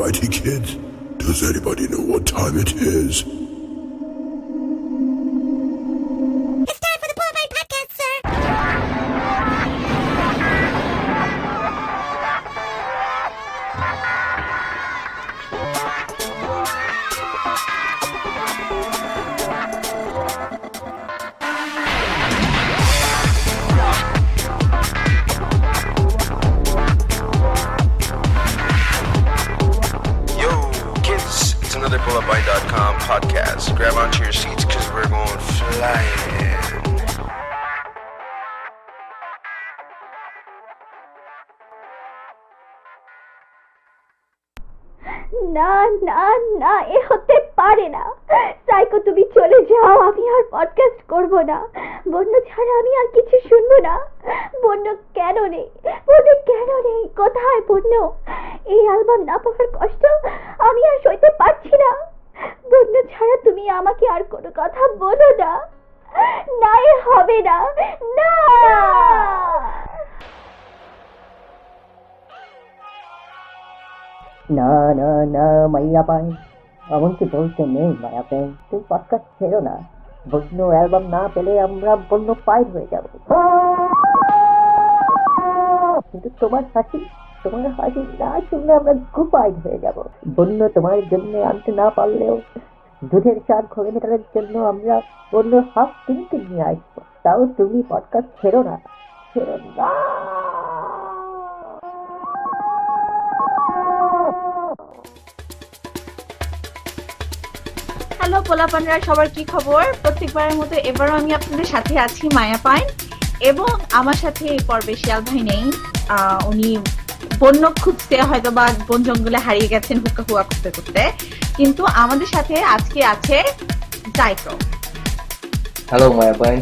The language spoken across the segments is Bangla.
righty, kids? Does anybody know what time it is? It's time for the Boulevard Podcast, sir. Another BulletBite.com podcast. Grab onto your seats because we're going flying. না না না, এ হতে পারে না। সাইকো, তুমি চলে যাও, আমি আর পডকাস্ট করব না। বন্য ছাড়া আমি আর কিছু শুনবো না। বন্য কেন নেই? বন্য কেন নেই? কোথায় বন্য? এই অ্যালবাম না পাওয়ার কষ্ট আমি আর সইতে পারছি না। বন্য ছাড়া তুমি আমাকে আর কোনো কথা বলো না। না, এ হবে না। না, না না না মাইয়া পাই, এমনকি বলতে নেই মায়া প্রেম, তুই পডকাস্ট ছেড়ো না। বন্য অ্যালবাম না পেলে আমরা বন্য ফাইট হয়ে যাব। কিন্তু তোমার হাসি না শুনলে আমরা গুপাইট হয়ে যাব। বন্য তোমার জন্য আনতে না পারলেও দুধের চার ঘরে মেটানোর জন্য আমরা বন্য হাফ কিনতে নিয়ে আসবো। তাও তুমি পডকাস্ট ছেড়ো না। হ্যালো পোলাপানরা, সবার কি খবর? প্রত্যেকবারের মতো এবারও আমি আপনাদের সাথে আছি, মায়া পাইন। এবং আমার সাথে এই পর্বে শিয়াল ভাই নেই। উনি বন্য খুঁজতে হয়তো বা বন জঙ্গলে হারিয়ে গেছেন হুক্কা হুয়া করতে করতে। কিন্তু আমাদের সাথে আজকে আছে জাইকো। হ্যালো মায়া পাইন,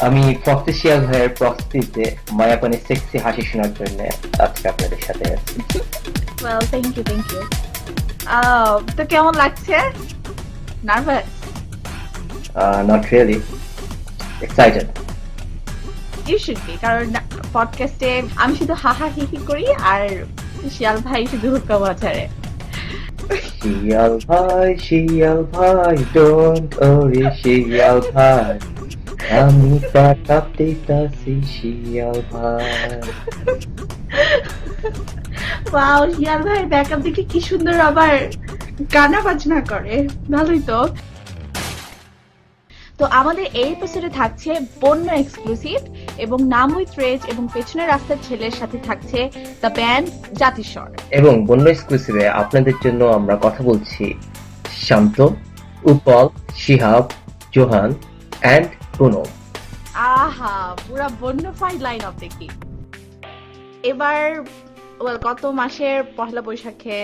আমি প্রক্সি শিয়াল ভাইয়ের প্রক্সিতে মায়া পাইনের সেক্সি হাসি শোনার জন্য আজকে আপনাদের সাথে আছি। Well, thank you. তো কেমন লাগছে? Nervous? Not really, excited. You should be, কারণ পডকাস্টে আমি শুধু হাহা হিহি করি আর শিয়াল ভাই শুধু হুক্কা বাজারে। শিয়াল ভাই ডোন্ট ওরি শিয়াল ভাই, আমি ব্যাকআপ দিতাছি শিয়াল ভাই। ওয়াও, শিয়াল ভাই ব্যাকআপ দেখে কি সুন্দর আবার গানা বাজনা করে, ভালোই তো। তো আমাদের এই এপিসোডে থাকছে বন্য এক্সক্লুসিভ এবং নাম উইথ রেজ এবং পেছনের রাস্তার ছেলের সাথে থাকছে দ্য ব্যান্ড জাতিস্বর। এবং বন্য এক্সক্লুসিভে আপনাদের জন্য আমরা কথা বলছি শান্ত, উৎপল, শিহাব, জোহান এন্ড প্রণব। আহা, পুরা বন্য ফাইট লাইন আপ দেখি। এবার গত মাসের পহেলা বৈশাখে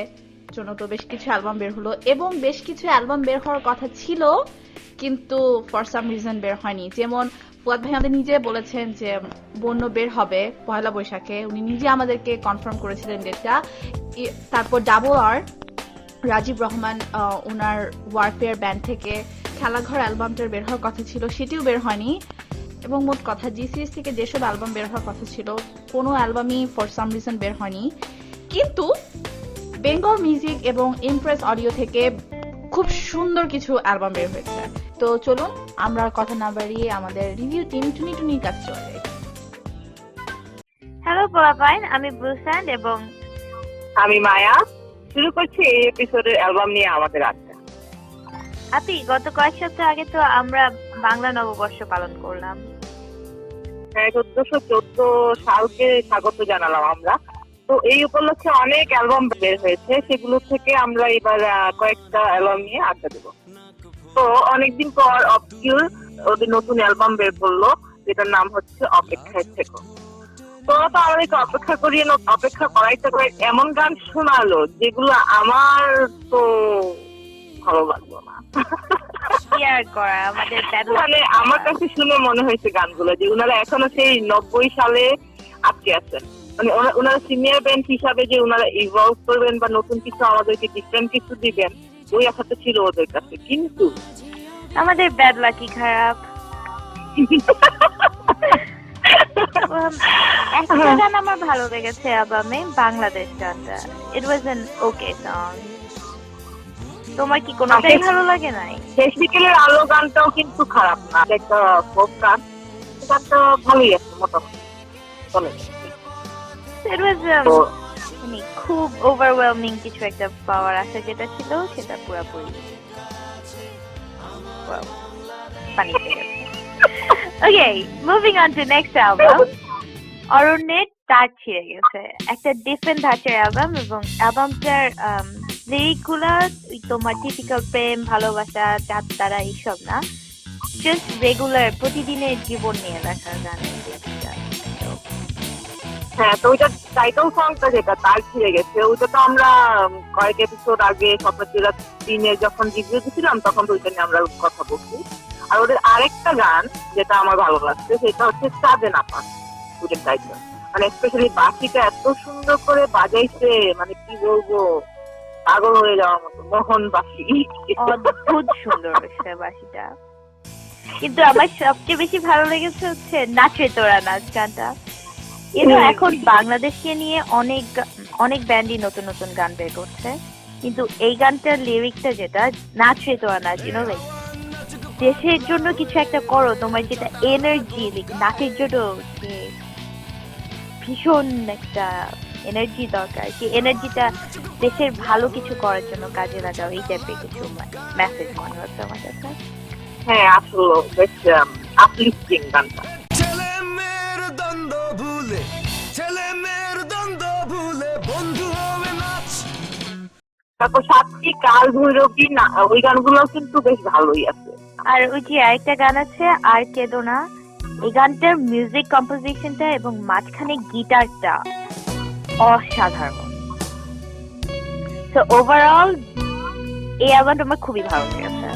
জন্য তো বেশ কিছু অ্যালবাম বের হলো এবং বেশ কিছু অ্যালবাম বের হওয়ার কথা ছিল কিন্তু ফর সাম রিজন বের হয়নি। যেমন ফুয়াদ ভাই আমাদের নিজে বলেছেন যে বন্য বের হবে পহেলা বৈশাখে, উনি নিজে আমাদেরকে কনফার্ম করেছিলেন ডেটটা। তারপর ডাবল আর রাজীব রহমান ওনার ওয়ারফেয়ার ব্যান্ড থেকে খেলাঘর অ্যালবামটার বের হওয়ার কথা ছিল, সেটিও বের হয়নি। এবং মোট কথা জি সিরিজ থেকে যেসব অ্যালবাম বের হওয়ার কথা ছিল কোনো অ্যালবামই ফর সাম রিজন বের হয়নি। কিন্তু বেঙ্গল মিউজিক এবং ইমপ্রেস অডিও থেকে খুব সুন্দর কিছু অ্যালবাম বের হয়েছে। তো চলুন আমরা কথা না বাড়িয়ে আমাদের রিভিউ টিম টুনির কাছে চলে যাই। হ্যালো পোলাপাইন, আমি ব্লুস্যান্ড এবং আমি মায়া। শুরু করছি এই এপিসোডের অ্যালবাম নিয়ে আমাদের আড্ডা। আপনি গত কয়েক সপ্তাহ আগে তো আমরা বাংলা নববর্ষ পালন করলাম। 1414 সালকে স্বাগত জানালাম আমরা। তো এই উপলক্ষে অনেক অ্যালবাম বের হয়েছে, সেগুলো থেকে আমরা এবার কয়েকটা অ্যালবাম নিয়ে আড্ডা দেবো। তো অনেকদিন পর অবকিউর ওদের নতুন অ্যালবাম বের করলো, যেটার নাম হচ্ছে অপেক্ষায় থেকো। তো আমাদেরকে অপেক্ষা করাইতে করে এমন গান শোনালো যেগুলো আমার তো ভালো লাগলো না। মানে আমার কাছে শুনে মনে হয়েছে গানগুলো যে ওনারা এখনো সেই 90 সালে আটকে আছেন। মানে ওনারা সিনিয়র ব্যান্ড হিসাবে যে ওনারা ইভলভ করবেন বা নতুন কিছু আমাদেরকে ডিফারেন্ট কিছু দিবেন, ওই আশাটা ছিল ওদের কাছে। কিন্তু আমাদের ব্যাড লাকি খারাপ। একটা গান আমার ভালো লেগেছে অ্যালবামে, বাংলাদেশ গানটা। ইট ওয়াজ অ্যান ওকে সং। তোমার কি কোনোটাই ভালো লাগে নাই? শেষ বিকেলের আলো গানটাও কিন্তু খারাপ না, একটা ফোক গান, গানটা ভালোই আছে মোটামুটি চলে। ইট ওয়াজ মানে খুব ওভারওয়েলমিং কিছু একটা পাওয়ার আছে যেটা ছিল, সেটা পুরোপুরি পানিতে গেছে। Okay, moving on to next album. অরণ্যের তার ছিঁড়ে গেছে, একটা ডিফারেন্ট ধাঁচের অ্যালবাম, এবং অ্যালবামটার লিরিক গুলা তোমার টিপিক্যাল প্রেম, ভালোবাসা, চাঁদ তারা এইসব না, জাস্ট রেগুলার প্রতিদিনের জীবন নিয়ে লেখা গান। হ্যাঁ, তো ওইটা টাইটেল সংটা যেটা তার ছিঁড়ে গেছে, ওইটা তো আমরা কয়েক এপিসোড আগে স্বপ্নচূড়া 3 যখন রিভিউ দিয়েছিলাম তখন তো ওইটা নিয়ে আমরা কথা বলছি। আর ওদের আরেকটা গান যেটা আমার ভালো লাগছে সেটা হচ্ছে চাঁদে না পান, ওদের টাইটেল। মানে স্পেশালি বাঁশিটা এত সুন্দর করে বাজাইছে, মানে কি বলবো, পাগল হয়ে যাওয়ার মতো। মোহন বাঁশি অদ্ভুত সুন্দর হয়েছে বাঁশিটা। কিন্তু আমার সবচেয়ে বেশি ভালো লেগেছে হচ্ছে নাচে তোরা নাচ গানটা। কিন্তু এখন বাংলাদেশকে নিয়ে অনেক ব্যান্ডই নতুন নতুন গান বের করছে, কিন্তু এই গানটার লিরিকটা যেটা নাচে তোরা নাচ, লাইক দেশের জন্য কিছু একটা করো, তোমার যেটা এনার্জি, নাচের জন্য যে ভীষণ একটা এনার্জি দরকার, যে এনার্জিটা দেশের ভালো কিছু করার জন্য কাজে লাগাও, এই টাইপের কিছু মেসেজ মনে হচ্ছে আমার কাছে। হ্যাঁ, আসলে বেশ আপলিফটিং গানটা। ছেলে মেয়ের দ্বন্দ্ব ভুলে, ছেলে মেয়ের দ্বন্দ্ব ভুলে বন্ধু হবে নাচ। তারপর সাতটি কাল ভৈরবী না, ওই গানগুলো কিন্তু বেশ ভালোই আছে। আর ওই যে আরেকটা গান আছে আর কেঁদো না, এই গানটার মিউজিক কম্পোজিশনটা এবং মাঝখানে গিটারটা অসাধারণ। তো ওভারঅল এই অ্যালবামটা আমার খুবই ভালো লেগেছে।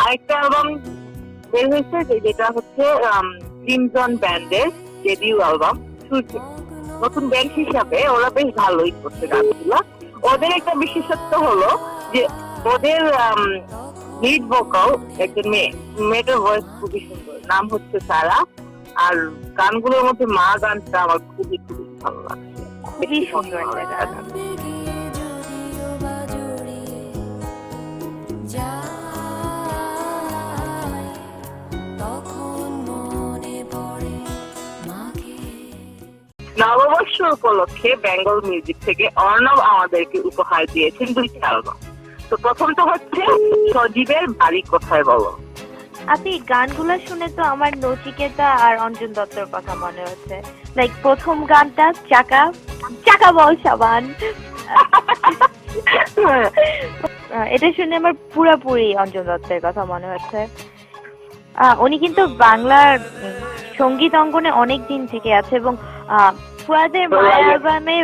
আরেকটা অ্যালবাম বের হয়েছে যেটা হচ্ছে ক্রিমজন ব্যান্ডের ডেবিউ অ্যালবাম সূর্য। নতুন ব্যান্ড হিসাবে ওরা বেশ ভালোই করছে গানগুলো। ওদের একটা বিশেষত্ব হলো যে ওদের লিড ভোকাল একজন মেয়েটার ভয়েস খুবই সুন্দর, নাম হচ্ছে সারা। আর গানগুলোর মধ্যে মা গানটা আমার খুবই খুবই ভালো লাগছে, খুবই সুন্দর একটা গান। নববর্ষ উপলক্ষে বেঙ্গল মিউজিক থেকে অর্ণব আমাদেরকে উপহার দিয়েছেন 2টি অ্যালবাম। তো প্রথমটা হচ্ছে সজীবের বাড়ি কোথায় বলো। আপনি গানগুলো শুনে তো আমার নচিকেতা আর অঞ্জন দত্তর কথা মনে হচ্ছে। লাইক প্রথম গানটা চাকা চাকা বল সাবান, এটা শুনে আমার পুরোপুরি অঞ্জন দত্তের কথা মনে হচ্ছে। উনি কিন্তু বাংলার সঙ্গীত অঙ্গনে অনেক দিন থেকে আছে, এবং ফুয়াদের মায়া অ্যালবামে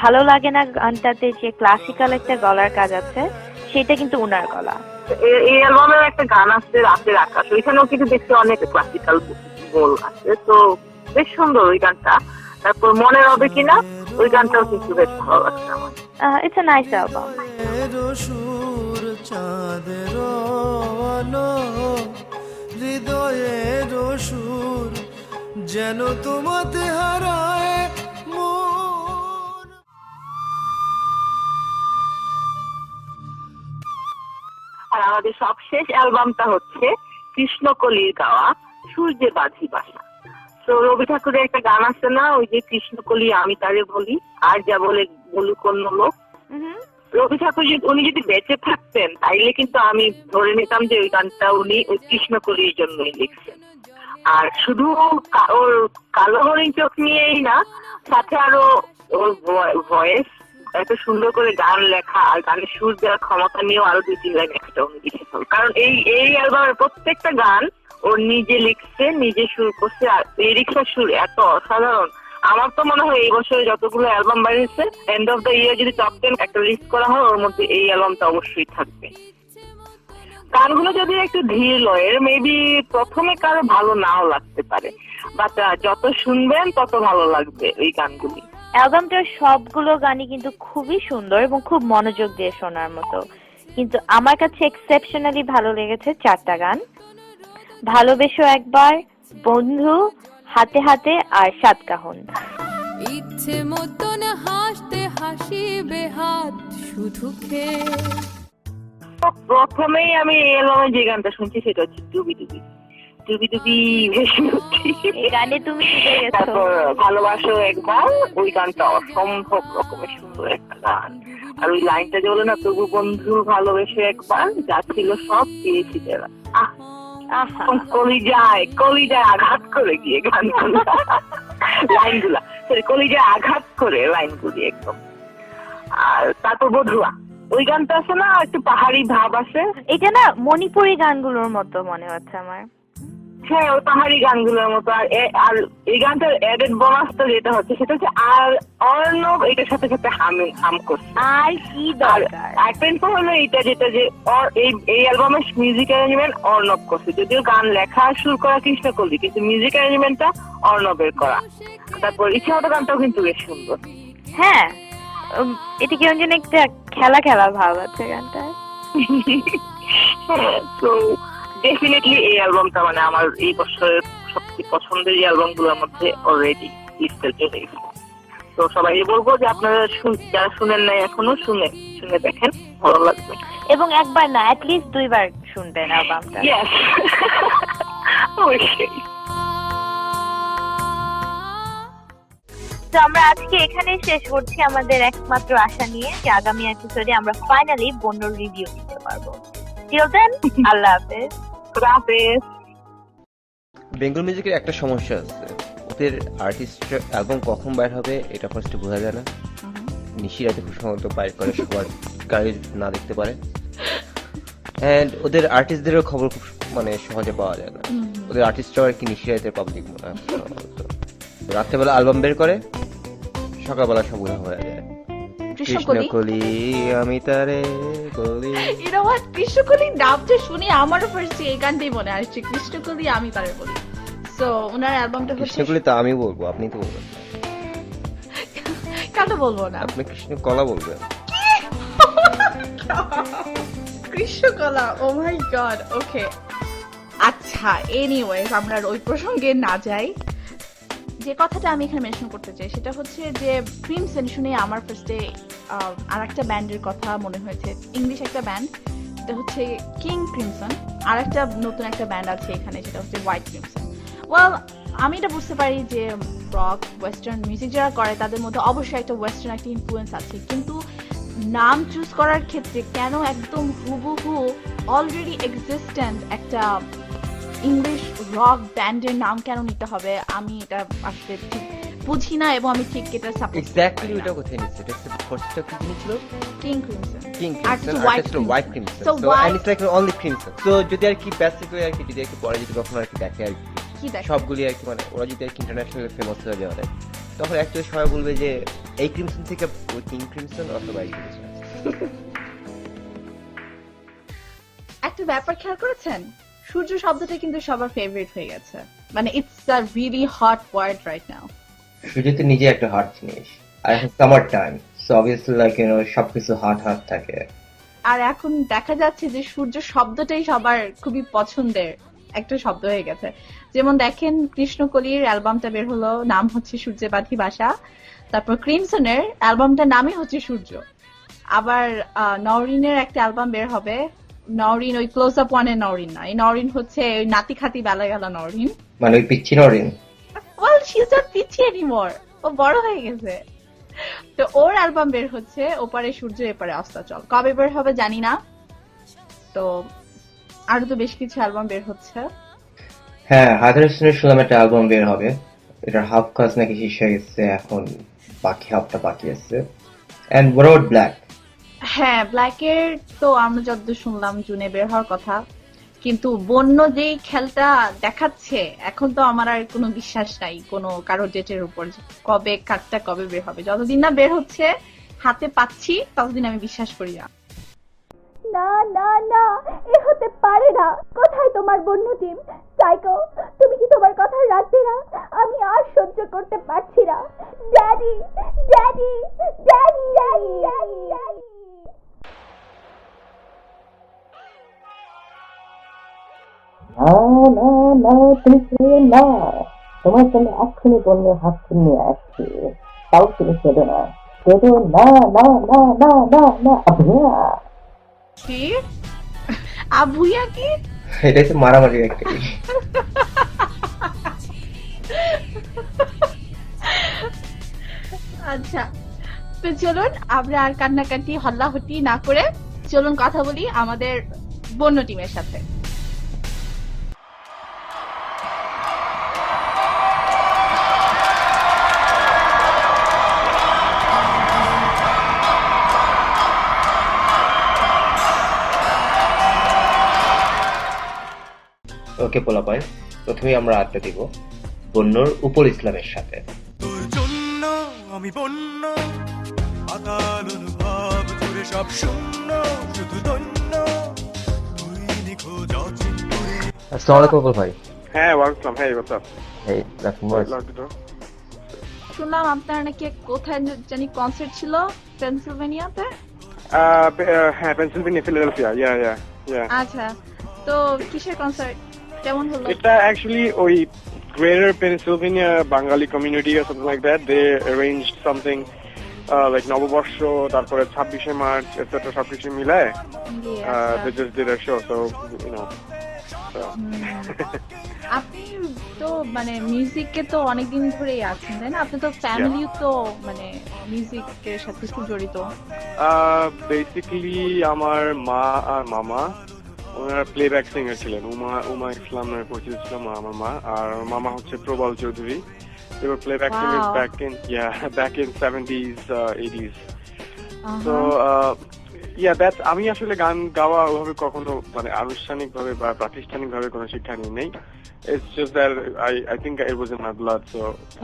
ভালো লাগে না গানটাতে যে ক্লাসিক্যাল একটা গলার কাজ আছে, সেটা কিন্তু উনার গলা। এই অ্যালবামের একটা গান আছে রাতের আকাশ, ওইখানেও কিন্তু দেখতে অনেক ক্লাসিক্যাল গোল আছে, তো বেশ সুন্দর ওই গানটা। তারপর মনে হবে কিনা, ওই গানটাও কিন্তু বেশ ভালো লাগছে আমার। It's a nice album. সুর চাঁদের আলো, হৃদয়ের সুর যেন তোমাতে হারায় মন। আর আমাদের সবশেষ অ্যালবামটা হচ্ছে কৃষ্ণকলির গাওয়া সূর্যে বাঁধি বাসা। তো রবি ঠাকুরের একটা গান আছে না, ওই যে কৃষ্ণকলি আমি তারে বলি আর যা বলে বলুক অন্য লোক। রবি ঠাকুর উনি যদি বেঁচে থাকতেন তাইলে কিন্তু আমি ধরে নিতাম যে ওই গানটা উনি ওই কৃষ্ণকলির জন্যই লিখছেন। আর শুধু ওর কালো হরিণ চোখ নিয়েই না, সাথে আরো ওর ভয়েস, এত সুন্দর করে গান লেখা আর গানের সুর দেওয়ার ক্ষমতা নিয়েও আরো 2-3 লাইন একটা উনি লিখেছেন। কারণ এই অ্যালবামের প্রত্যেকটা গান ওর নিজে লিখছে, নিজে সুর করছে, আর লিরিক্সের সুর এত অসাধারণ। আমার তো মনে হয় এই বছরে যতগুলো অ্যালবাম বেরিয়েছে, এন্ড অফ দ্য ইয়ার যদি টপ 10 একটা লিস্ট করা হয়, ওর মধ্যে এই অ্যালবামটা অবশ্যই থাকবে। গানগুলো যদি একটু ধীর লয়ের, মেবি প্রথমে কারো ভালো নাও লাগতে পারে, বাট যত শুনবেন তত ভালো লাগবে এই গানগুলি। অ্যালবামটার সবগুলো গানই কিন্তু খুবই সুন্দর এবং খুব মনোযোগ দিয়ে শোনার মতো, কিন্তু আমার কাছে এক্সেপশনালি ভালো লেগেছে 4টা গান। ভালোবেসো একবার, বন্ধু, হাতে হাতে আর সাত কাহন। ইচ্ছে মতন হাসতে হাসিবে হাত শুধু খেয়ে। প্রথমেই আমি এই অ্যালবামে যে গানটা শুনছি সেটা হচ্ছে ডুবি ডুবি ডুবি ডুবি ভেসে উঠি। এই গানে তুমি শিখে গেছো। তারপর ভালোবাসো একবার, ওই গানটা অসম্ভব রকমের সুন্দর একটা গান। আর ওই লাইনটা যে বলে না, তবু বন্ধু ভালোবেসে একবার, যা ছিল সব পেয়েছি তেরা। আহা, কলিজায় আঘাত করে গিয়ে গানগুলো, লাইনগুলা কলিজায় আঘাত করে লাইনগুলি একদম। আর তারপর বধুয়া, ওই গানটা আছে না, একটু পাহাড়ি ভাব আছে। এটা না মণিপুরি গানগুলোর মতো মনে হচ্ছে আমার। হ্যাঁ, ওই পাহাড়ি গানগুলোর মতো। আর এই গানটার এডেড বোনাসটা যেটা হচ্ছে সেটা হচ্ছে আর অর্ণব এটার সাথে সাথে হাম করছে। আর কি দরকার? একটা হলো এইটা, যেটা যে এই অ্যালবামের মিউজিক অ্যারেঞ্জমেন্ট অর্ণব করছে, যদিও গান লেখা শুরু করা কৃষ্ণকলি, কিন্তু মিউজিক অ্যারেঞ্জমেন্টটা অর্ণবের করা। তারপর ইচ্ছা মতো গানটাও কিন্তু বেশ সুন্দর। হ্যাঁ, এটা কেমন যেন একটা খেলা খেলা ভাব আছে গানটায়। তো ডেফিনেটলি এই অ্যালবামটা মানে আমার এই বছরের সবচেয়ে পছন্দের অ্যালবাম গুলোর মধ্যে অলরেডি লিস্টে চলে গেছে। তো সবাই বলবো যে আপনারা যারা শুনেন নাই এখনো, শুনে দেখেন, ভালো লাগবে। এবং একবার না, অ্যাটলিস্ট 2 বার শুনবেন অ্যালবামটা। ইয়েস, অবশ্যই। তো আমরা আজকে এখানেই শেষ করছি আমাদের একমাত্র আশা নিয়ে যে আগামী এপিসোডে আমরা ফাইনালি বন্যর রিভিউ দিতে পারবো। টিল দেন, আল্লাহ হাফেজ। খুদা হাফেজ। বেঙ্গল মিউজিকের একটা সমস্যা আছে, ওদের আর্টিস্ট অ্যালবাম কখন বাইর হবে এটা ফার্স্টে বোঝা যায় না। নিশি রাতে খুব সম্ভবত বাইর করে, সবার গাড়ি না দেখতে পারে। অ্যান্ড ওদের আর্টিস্টদেরও খবর খুব মানে সহজে পাওয়া যায় না। ওদের আর্টিস্টরাও আর কি নিশি রাতের পাবলিক মনে হয়। রাত্রেবেলা অ্যালবাম বের করে, সকালবেলা সব উড়া হয়ে যায়। কৃষ্ণকলি আমি তারে কলি। You know what? কৃষ্ণকলি নামটা শুনে আমারও ফার্স্ট এই গানটাই মনে আসছে, কৃষ্ণকলি আমি তারে বলি। সো ওনার অ্যালবামটা হচ্ছে কৃষ্ণকলি, তো আমি বলবো, আপনি তো বলবেন না। কেন বলবো না? আপনি কৃষ্ণকলা বলবেন। কৃষ্ণকলা, ও মাই গড। ওকে, আচ্ছা, এনিওয়েজ আমরা ওই প্রসঙ্গে না যাই। যে কথাটা আমি এখানে মেনশন করতে চাই সেটা হচ্ছে যে ক্রিমসন শুনে আমার ফার্স্টে আর একটা ব্যান্ডের কথা মনে হয়েছে, ইংলিশ একটা ব্যান্ড, এটা হচ্ছে কিং ক্রিমসন। আর একটা নতুন একটা ব্যান্ড আছে এখানে, সেটা হচ্ছে হোয়াইট ক্রিমসন। ওয়েল, আমি এটা বুঝতে পারি যে রক ওয়েস্টার্ন মিউজিক যারা করে তাদের মধ্যে অবশ্যই একটা ওয়েস্টার্ন একটা ইনফ্লুয়েন্স আছে, কিন্তু নাম চুজ করার ক্ষেত্রে কেন একদম হুবহু অলরেডি এক্সিস্টেন্ট একটা ইংলিশ রক ব্যান্ডের নাম কেন নিতে হবে, আমি এটা আসলে ঠিক বুঝি না, এবং আমি ঠিক এটা সাপোর্ট এক্স্যাক্টলি ওটা কোথায় নিচ্ছে। এটা ফার্স্টটা কি ছিল? King crimson. আর white crimson. So and it's like only crimson. So যদি আর কি বেসিক্যালি আর কি যদি একটু পরে যদি কখনো আর কি দেখে আর কি সবগুলি আর কি মানে ওরা যদি আর কি ইন্টারন্যাশনাল ফেমাস হয়ে যাবে, তখন অ্যাকচুয়ালি সবাই বলবে যে এই ক্রিমসন থেকে ওই কিং ক্রিমসন অথবা এই ক্রিমসন। একটা ব্যাপার খেয়াল করেছেন, সূর্য শব্দটা কিন্তু সবার ফেভারিট হয়ে গেছে, মানে it's a really hot word right now. সূর্য তো নিজে একটা হট জিনিস, আর এখন summer time, so obviously like you know সবকিছু হট থাকে। আর এখন দেখা যাচ্ছে যে সূর্য শব্দটাই সবার খুবই পছন্দের একটা শব্দ হয়ে গেছে। যেমন দেখেন, কৃষ্ণকলির অ্যালবামটা বের হলো, নাম হচ্ছে সূর্যে বাঁধি বাসা। তারপর ক্রিমসনের অ্যালবামটার নামই হচ্ছে সূর্য। আবার নওরিনের একটা অ্যালবাম বের হবে, নওরিন ওই ক্লোজ আপ ওয়ানের নওরিন না, এই নওরিন হচ্ছে ওই নাতি খাতি বেলা গেল নওরিন, মানে ওই পিচ্ছি Nowrin. Well, she is not পিচ্ছি এনিমোর, ও বড় হয়ে গেছে। তো ওর অ্যালবাম বের হচ্ছে ওপারে সূর্য এপারে অস্তাচল, কবে বের হবে জানি না। তো আরো তো বেশ কিছু অ্যালবাম বের হচ্ছে। হ্যাঁ, হায়দার হোসেনের শুনলাম একটা অ্যালবাম বের হবে, এটার হাফ কাজ নাকি শেষ হয়ে গেছে, এখন বাকি হাফটা বাকি আছে। And what about black? হ্যাঁ, ব্ল্যাকের তো আমরা যতদূর শুনলাম জুনে বের হওয়ার কথা, কিন্তু বন্য যেই খেলটা দেখাচ্ছে এখন তো আমার আর কোনো বিশ্বাস নাই কোনো কারো ডেটের উপর, কবে কারটা কবে বের হবে। যতদিন না বের হচ্ছে হাতে পাচ্ছি ততদিন আমি বিশ্বাস করি না। না না না, এ হতে পারে না। কোথায় তোমার বন্য টিম? সাইকো, তুমি কি তোমার কথা রাখবে না? আমি আর সহ্য করতে পারছি না। Daddy daddy daddy daddy daddy. না না না, তুমি ছেড়ে না, তোমার জন্য এক্ষুনি বন্যর হাত নিয়ে আসছি, তাও তুমি কেঁদো না, কেঁদো না না না না না না। আভুয়া কি আবুইয়া কি? এটা তো মারামারি একটা। আচ্ছা, তো চলুন আমরা আর কান্নাকাটি হল্লাহটি না করে চলুন কথা বলি আমাদের বন্য টিমের সাথে। ওকে পোলাপাই, প্রথমেই আমরা আড্ডা দিব বন্যর উপর ইসলামের সাথে। তোর জন্য আমি বন্য, আকাল অনুভব জুড়ে সব শূন্য, শুধু ধন্য তুই নিখোঁজ অচিন্তরে। আসসালামু আলাইকুম অপল ভাই। হ্যাঁ, ওয়েলকাম। হেই, হোয়াটস আপ? এই শুনলাম আপনার নাকি কোথায় জানি কনসার্ট ছিল পেনসিলভেনিয়াতে। হ্যাঁ, পেনসিলভেনিয়া, ফিলাডেলফিয়া। ইয়া। আচ্ছা, তো কিসের কনসার্ট, কেমন হলো? এটা অ্যাকচুয়ালি ওই Greater Pennsylvania Bengali community or something like that. They arranged something like নববর্ষ, তারপরে 26শে মার্চ, etc. সবকিছু মিলায় they just did a show, so you know. আপনি তো মানে মিউজিকে তো অনেকদিন ধরেই আছেন, তাই না? আপনি তো ফ্যামিলিও তো মানে মিউজিকের সাথে খুব জড়িত। বেসিক্যালি আমার মা আর মামা ওনারা প্লেব্যাক সিঙ্গার ছিলেন। উমা ইসলাম নামে পরিচিত ছিল আমার মা, আর মামা হচ্ছে প্রবল Chowdhury. They were playback singers back in 70s, 80s. So that's আমি আসলে গান গাওয়া ওভাবে কখনো মানে আনুষ্ঠানিক ভাবে বা প্রাতিষ্ঠানিক ভাবে কোনো শিক্ষা নিই নাই। It's just that I think it was in my blood. So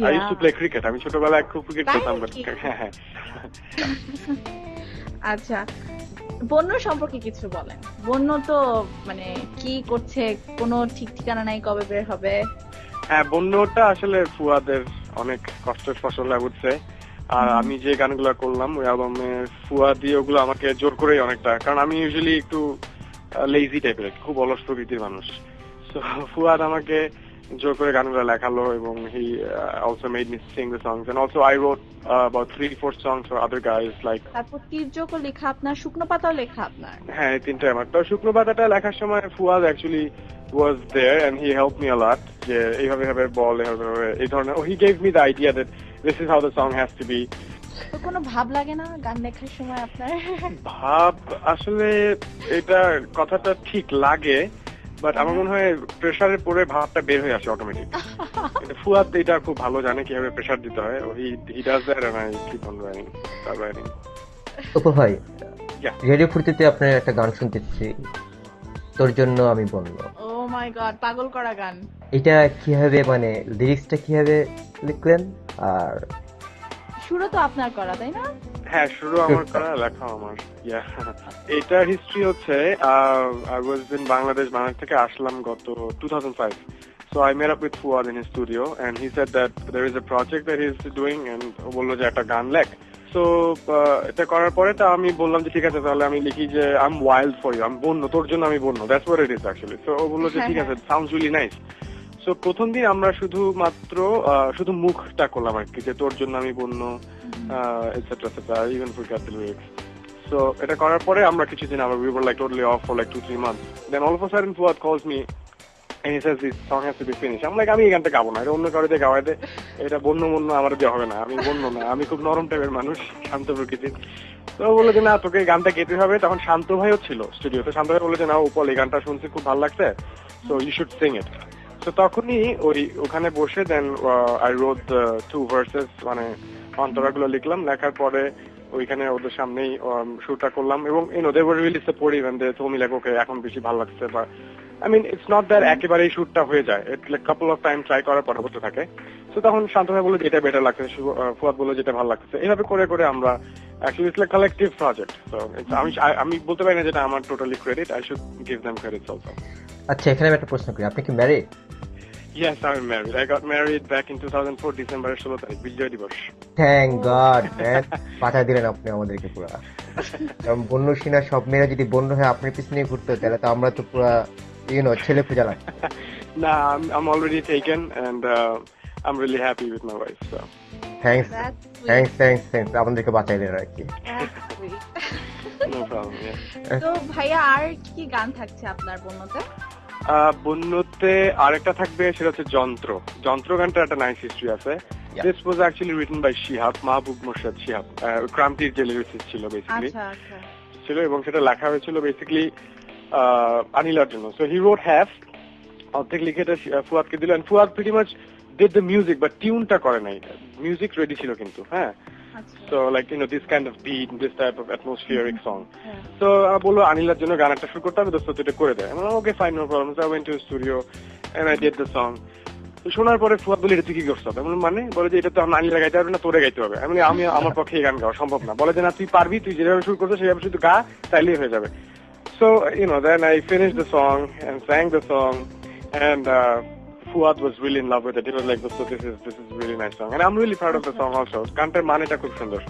I used to play cricket. আমি ছোটবেলায় খুব ক্রিকেট খেলতাম। হ্যাঁ। আচ্ছা, বন্য সম্পর্কে কিছু বলেন। বন্য তো মানে কি করছে, কোনো ঠিক ঠিকানা নাই, কবে বের হবে? হ্যাঁ, বন্যটা আসলে ফুয়াদের অনেক কষ্টের ফসল উঠছে। আর আমি যে গানগুলো করলাম ওই অ্যালবামে ফুয়াদ দিয়ে ওগুলো আমাকে জোর করেই অনেকটা, কারণ আমি ইউজুয়ালি একটু লেজি টাইপের, খুব অলস প্রকৃতির মানুষ। সো ফুয়াদ আমাকে জোর করে গানগুলো লেখালো এবং হি also made me sing the songs, and also I wrote about 3-4 songs for other guys like. তারপর তীর্যকও লেখা আপনার, শুকনো পাতাও লেখা আপনার। হ্যাঁ, এই তিনটা আমার। তো শুকনো পাতাটা লেখার সময় Fuad actually was there and he helped me a lot, যে এইভাবে বল, এইভাবে এই ধরনের। he gave me the idea that this is how the song has to be. তো কোনো ভাব লাগে না গান লেখার সময় আপনার? ভাব আসলে এটা কথাটা ঠিক লাগে, বাট আমার মনে হয় প্রেসারে পড়ে ভাবটা বের হয়ে আসে অটোমেটিক। ফুয়াদ এটা খুব ভালো জানে কিভাবে প্রেসার দিতে হয়। he does that and I keep on writing. অপল ভাই, রেডিও ফুর্তিতে আপনার একটা গান শুনতেছি, তোর জন্য আমি বন্য। ও মাই গড, পাগল করা গান। এটা কিভাবে মানে লিরিক্সটা কিভাবে লিখলেন? আর শুরু তো আপনার করা, তাই না? হ্যাঁ, শুরু আমার করা, লেখা আমার। এটার হিস্ট্রি হচ্ছে I was in বাংলাদেশ থেকে আসলাম গত 2005. So I met up with Fuad in his studio and he said that there is a project that he is doing, and ও বললো যে একটা গান লেখ। So এটা করার পরে তা আমি বললাম যে ঠিক আছে, তাহলে আমি লিখি যে I'm wild for you, আমি বন্য, তোর জন্য আমি বন্য। That's what it is actually. So ও বললো যে ঠিক আছে, sounds really nice. So প্রথম দিন আমরা শুধু মুখটা করলাম আর কি, যে তোর জন্য আমি বন্য, etc. I even forgot the lyrics. So এটা করার পরে আমরা কিছুদিন আবার we were like totally off for like 2-3 months. Then all of a sudden Fuad calls me and he says this song has to be finished. I'm like, আমি এই গানটা গাবো না, এটা অন্য কারো দিয়ে গাওয়াই দে, এটা বন্য আমার দিয়ে হবে না, আমি বন্য না, আমি খুব নরম টাইপের মানুষ, শান্ত প্রকৃতির। তো বললো যে না, তোকে এই গানটা গেতে হবে। তখন শান্ত ভাইও ছিল স্টুডিওতে। শান্ত ভাই বললো যে না, উপল এই গানটা শুনছি, খুব ভালো লাগছে, so you should sing it. তো তখনই ওখানে বসে দেন I wrote the 2 verses, মানে অন্তরাগুলো লিখলাম। লেখার পরে ওইখানে ওদের সামনেই শুটটা করলাম এবং they were really supportive and they told me like okay, এখন বেশি ভালো লাগছে। বা I mean it's not that একেবারেই শুটটা হয়ে যায়, it's like couple of time try করার পর হতে থাকে। তো তখন শান্ত ভাই বললো যেটা বেটার লাগছে, ফুয়াদ বললো যেটা ভালো লাগছে। এইভাবে করে আমরা actually it's like collective project. So আমি বলতে পারি না যেটা আমার totally credit, I should give them credits also. আচ্ছা, এখানে আমি একটা প্রশ্ন করি, আপনি কি married? Yes, I'm married. I got married back in 2004 December 16 তারিখ, বিজয় দিবস। থ্যাংক গড ম্যান, পাঠা দিলেন আপনি আমাদেরকে পুরা। কারণ বন্য সিনা সব মেয়েরা যদি বন্য হয়ে আপনার পিছনে ঘুরতো, তাহলে তো আমরা তো পুরা ছেলে পূজা লাগে। Nah, I'm already taken, and I'm really happy with my wife. So thanks That's sweet. Thanks আমাদেরকে বাঁচাইলেন আর কি। That's sweet. no problem. Yeah. তো ভাইয়া আর কি গান থাকছে আপনার বন্যতে? বন্যতে আরেকটা থাকবে, সেটা হচ্ছে যন্ত্র। যন্ত্র গানটা একটা নাইস হিস্ট্রি আছে। This was actually written by Shihab, মাহবুব মোর্শেদ শিহাব। ক্রান্তির যে লিরিসিস্ট ছিল বেসিক্যালি আচ্ছা আচ্ছা। ছিল, এবং সেটা লেখা হয়েছিল বেসিক্যালি আনিলার জন্য। সো হি রোট হ্যাফ, অর্ধেক লিখে এটা ফুয়াদকে দিল, and Fuad pretty much did the music, but টিউনটা করে নাই। মিউজিক রেডি ছিল কিন্তু, হ্যাঁ। আচ্ছা। So like this kind of beat, this type of atmospheric song. হ্যাঁ। So বললো আনিলার জন্য গান একটা শুরু করতে হবে, দোস্ত এটা করে দেয়। Okay fine, no problem. So I went to the studio and I did the song. তো শোনার পরে ফুয়াদ বলে, এটা তুই কি করছো? আমি বললাম, মানে? বলে যে এটা তো আনিলা গাইতে পারবে না, তোরে গাইতে হবে। আমি আমার পক্ষে এই গান গাওয়া সম্ভব না। বলে যে না, তুই পারবি, তুই যেভাবে শুরু করছো সেভাবে শুধু গা, তাইলেই হয়ে যাবে। So then I finished the song and sang the song, and Fuad was really in love with it. He was like, so this is really nice song, and I'm really proud of the song also. গানটার মানেটা খুব সুন্দর।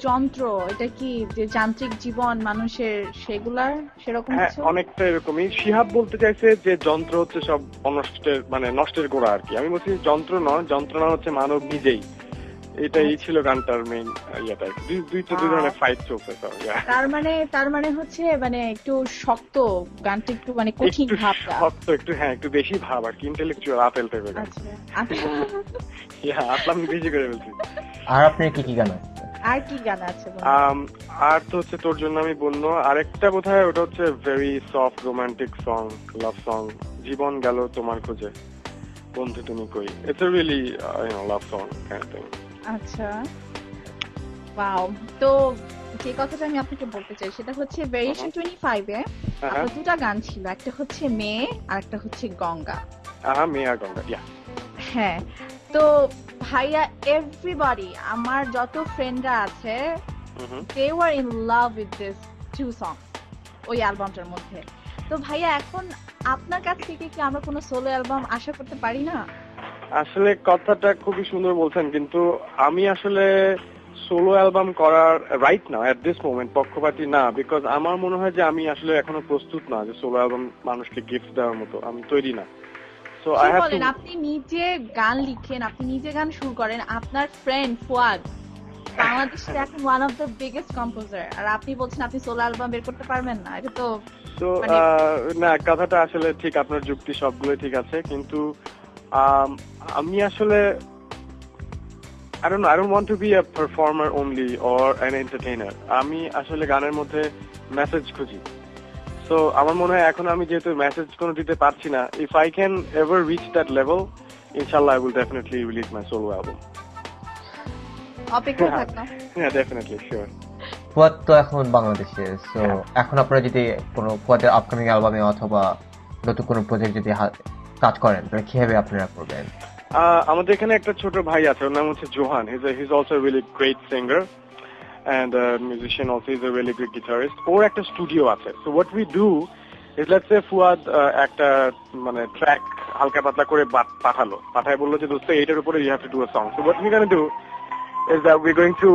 যন্ত্র, এটা কি যে যান্ত্রিক জীবন মানুষের, সেগুলার সেরকম হ্যাঁ, কিছু? অনেকটা এরকমই। শিহাব বলতে চাইছে যে যন্ত্র হচ্ছে সব অনষ্টের, মানে নষ্টের গোড়া আর কি। আমি বলছি যন্ত্র নয়, যন্ত্রণা হচ্ছে মানব নিজেই। এটাই ছিল গানটার মেইন ইয়েটা। দুই ধরনের ফাইট চলছে। তার মানে হচ্ছে মানে একটু শক্ত গানটা, একটু মানে কঠিন একটু ভাবটা। শক্ত, একটু বেশি ভাব আর কি, ইন্টেলেকচুয়াল আপেল টাইপের গান। আচ্ছা। আসলাম বেশি করে বলছি। আর আপনার কি গান আছে? আর কি গান আছে? আর তো হচ্ছে তোর জন্য আমি বলবো। আরেকটা বোধহয় ওটা হচ্ছে very soft romantic song, love song. জীবন গেল তোমার খোঁজে, বন্ধু তুমি কই। It's a really love song kind thing. আচ্ছা, ওয়াও। তো যে কথাটা আমি আপনাকে বলতে চাই সেটা হচ্ছে ভেরিয়েশন 25 এ আপনার দুটো গান ছিল, একটা হচ্ছে মেয়ে আর একটা হচ্ছে গঙ্গা। মেয়ে আর গঙ্গা, ইয়া। হ্যাঁ, তো ভাইয়া, এভরিবডি, আমার যত ফ্রেন্ডরা আছে, they were in love with this two songs ওই অ্যালবামটার মধ্যে। তো ভাইয়া, এখন আপনার কাছ থেকে কি আমরা কোনো সোলো অ্যালবাম আশা করতে পারি না? আসলে কথাটা খুবই সুন্দর বলছেন, কিন্তু আমি আসলে সোলো অ্যালবাম করার রাইট না এট দিস মোমেন্ট পক্ষপাতী না, বিকজ আমার মনে হয় যে আমি আসলে এখনো প্রস্তুত না যে সোলো অ্যালবাম মানুষকে গিফট দেওয়ার মতো। আমি তৈরি না। So I have to. আপনি নিজে গান লিখেন, আপনি নিজে গান শুরু করেন, আপনার ফ্রেন্ড ফুয়াদ বাংলাদেশের এখন one of the biggest composer, আর আপনি বলছেন আপনি সোলো অ্যালবাম বের করতে পারবেন না। এটা তো না, কথাটা আসলে ঠিক, আপনার যুক্তি সবগুলোই ঠিক আছে, কিন্তু আমি আসলে I don't want to be a performer only or an entertainer. আমি আসলে গানের মধ্যে মেসেজ খুঁজি। সো আমার মনে হয় এখন আমি যেহেতু মেসেজ কোনো দিতে পারছি না, if I can ever reach that level, inshallah I will definitely release my solo album. অপেক্ষা থাকলাম। Yeah, definitely, sure. ফুয়াদ তো এখন বাংলাদেশে, সো এখন আপনারা যদি কোনো ফুয়াদের আপকামিং অ্যালবামে অথবা নতুন কোনো প্রজেক্ট যদি কাজ করেন, তাহলে কিভাবে আপনারা করবেন? আমাদের এখানে একটা ছোট ভাই আছে, ওর নাম হচ্ছে Johann. He's also a really great singer and a musician also. He's a really good guitarist. ওর একটা স্টুডিও আছে। So what we do is, let's say Fuad একটা মানে ট্র্যাক হালকা পাতলা করে পাঠায় বললো যে দোস্ত এইটার উপরে you have to do a song. So what we're going to do is that we're going to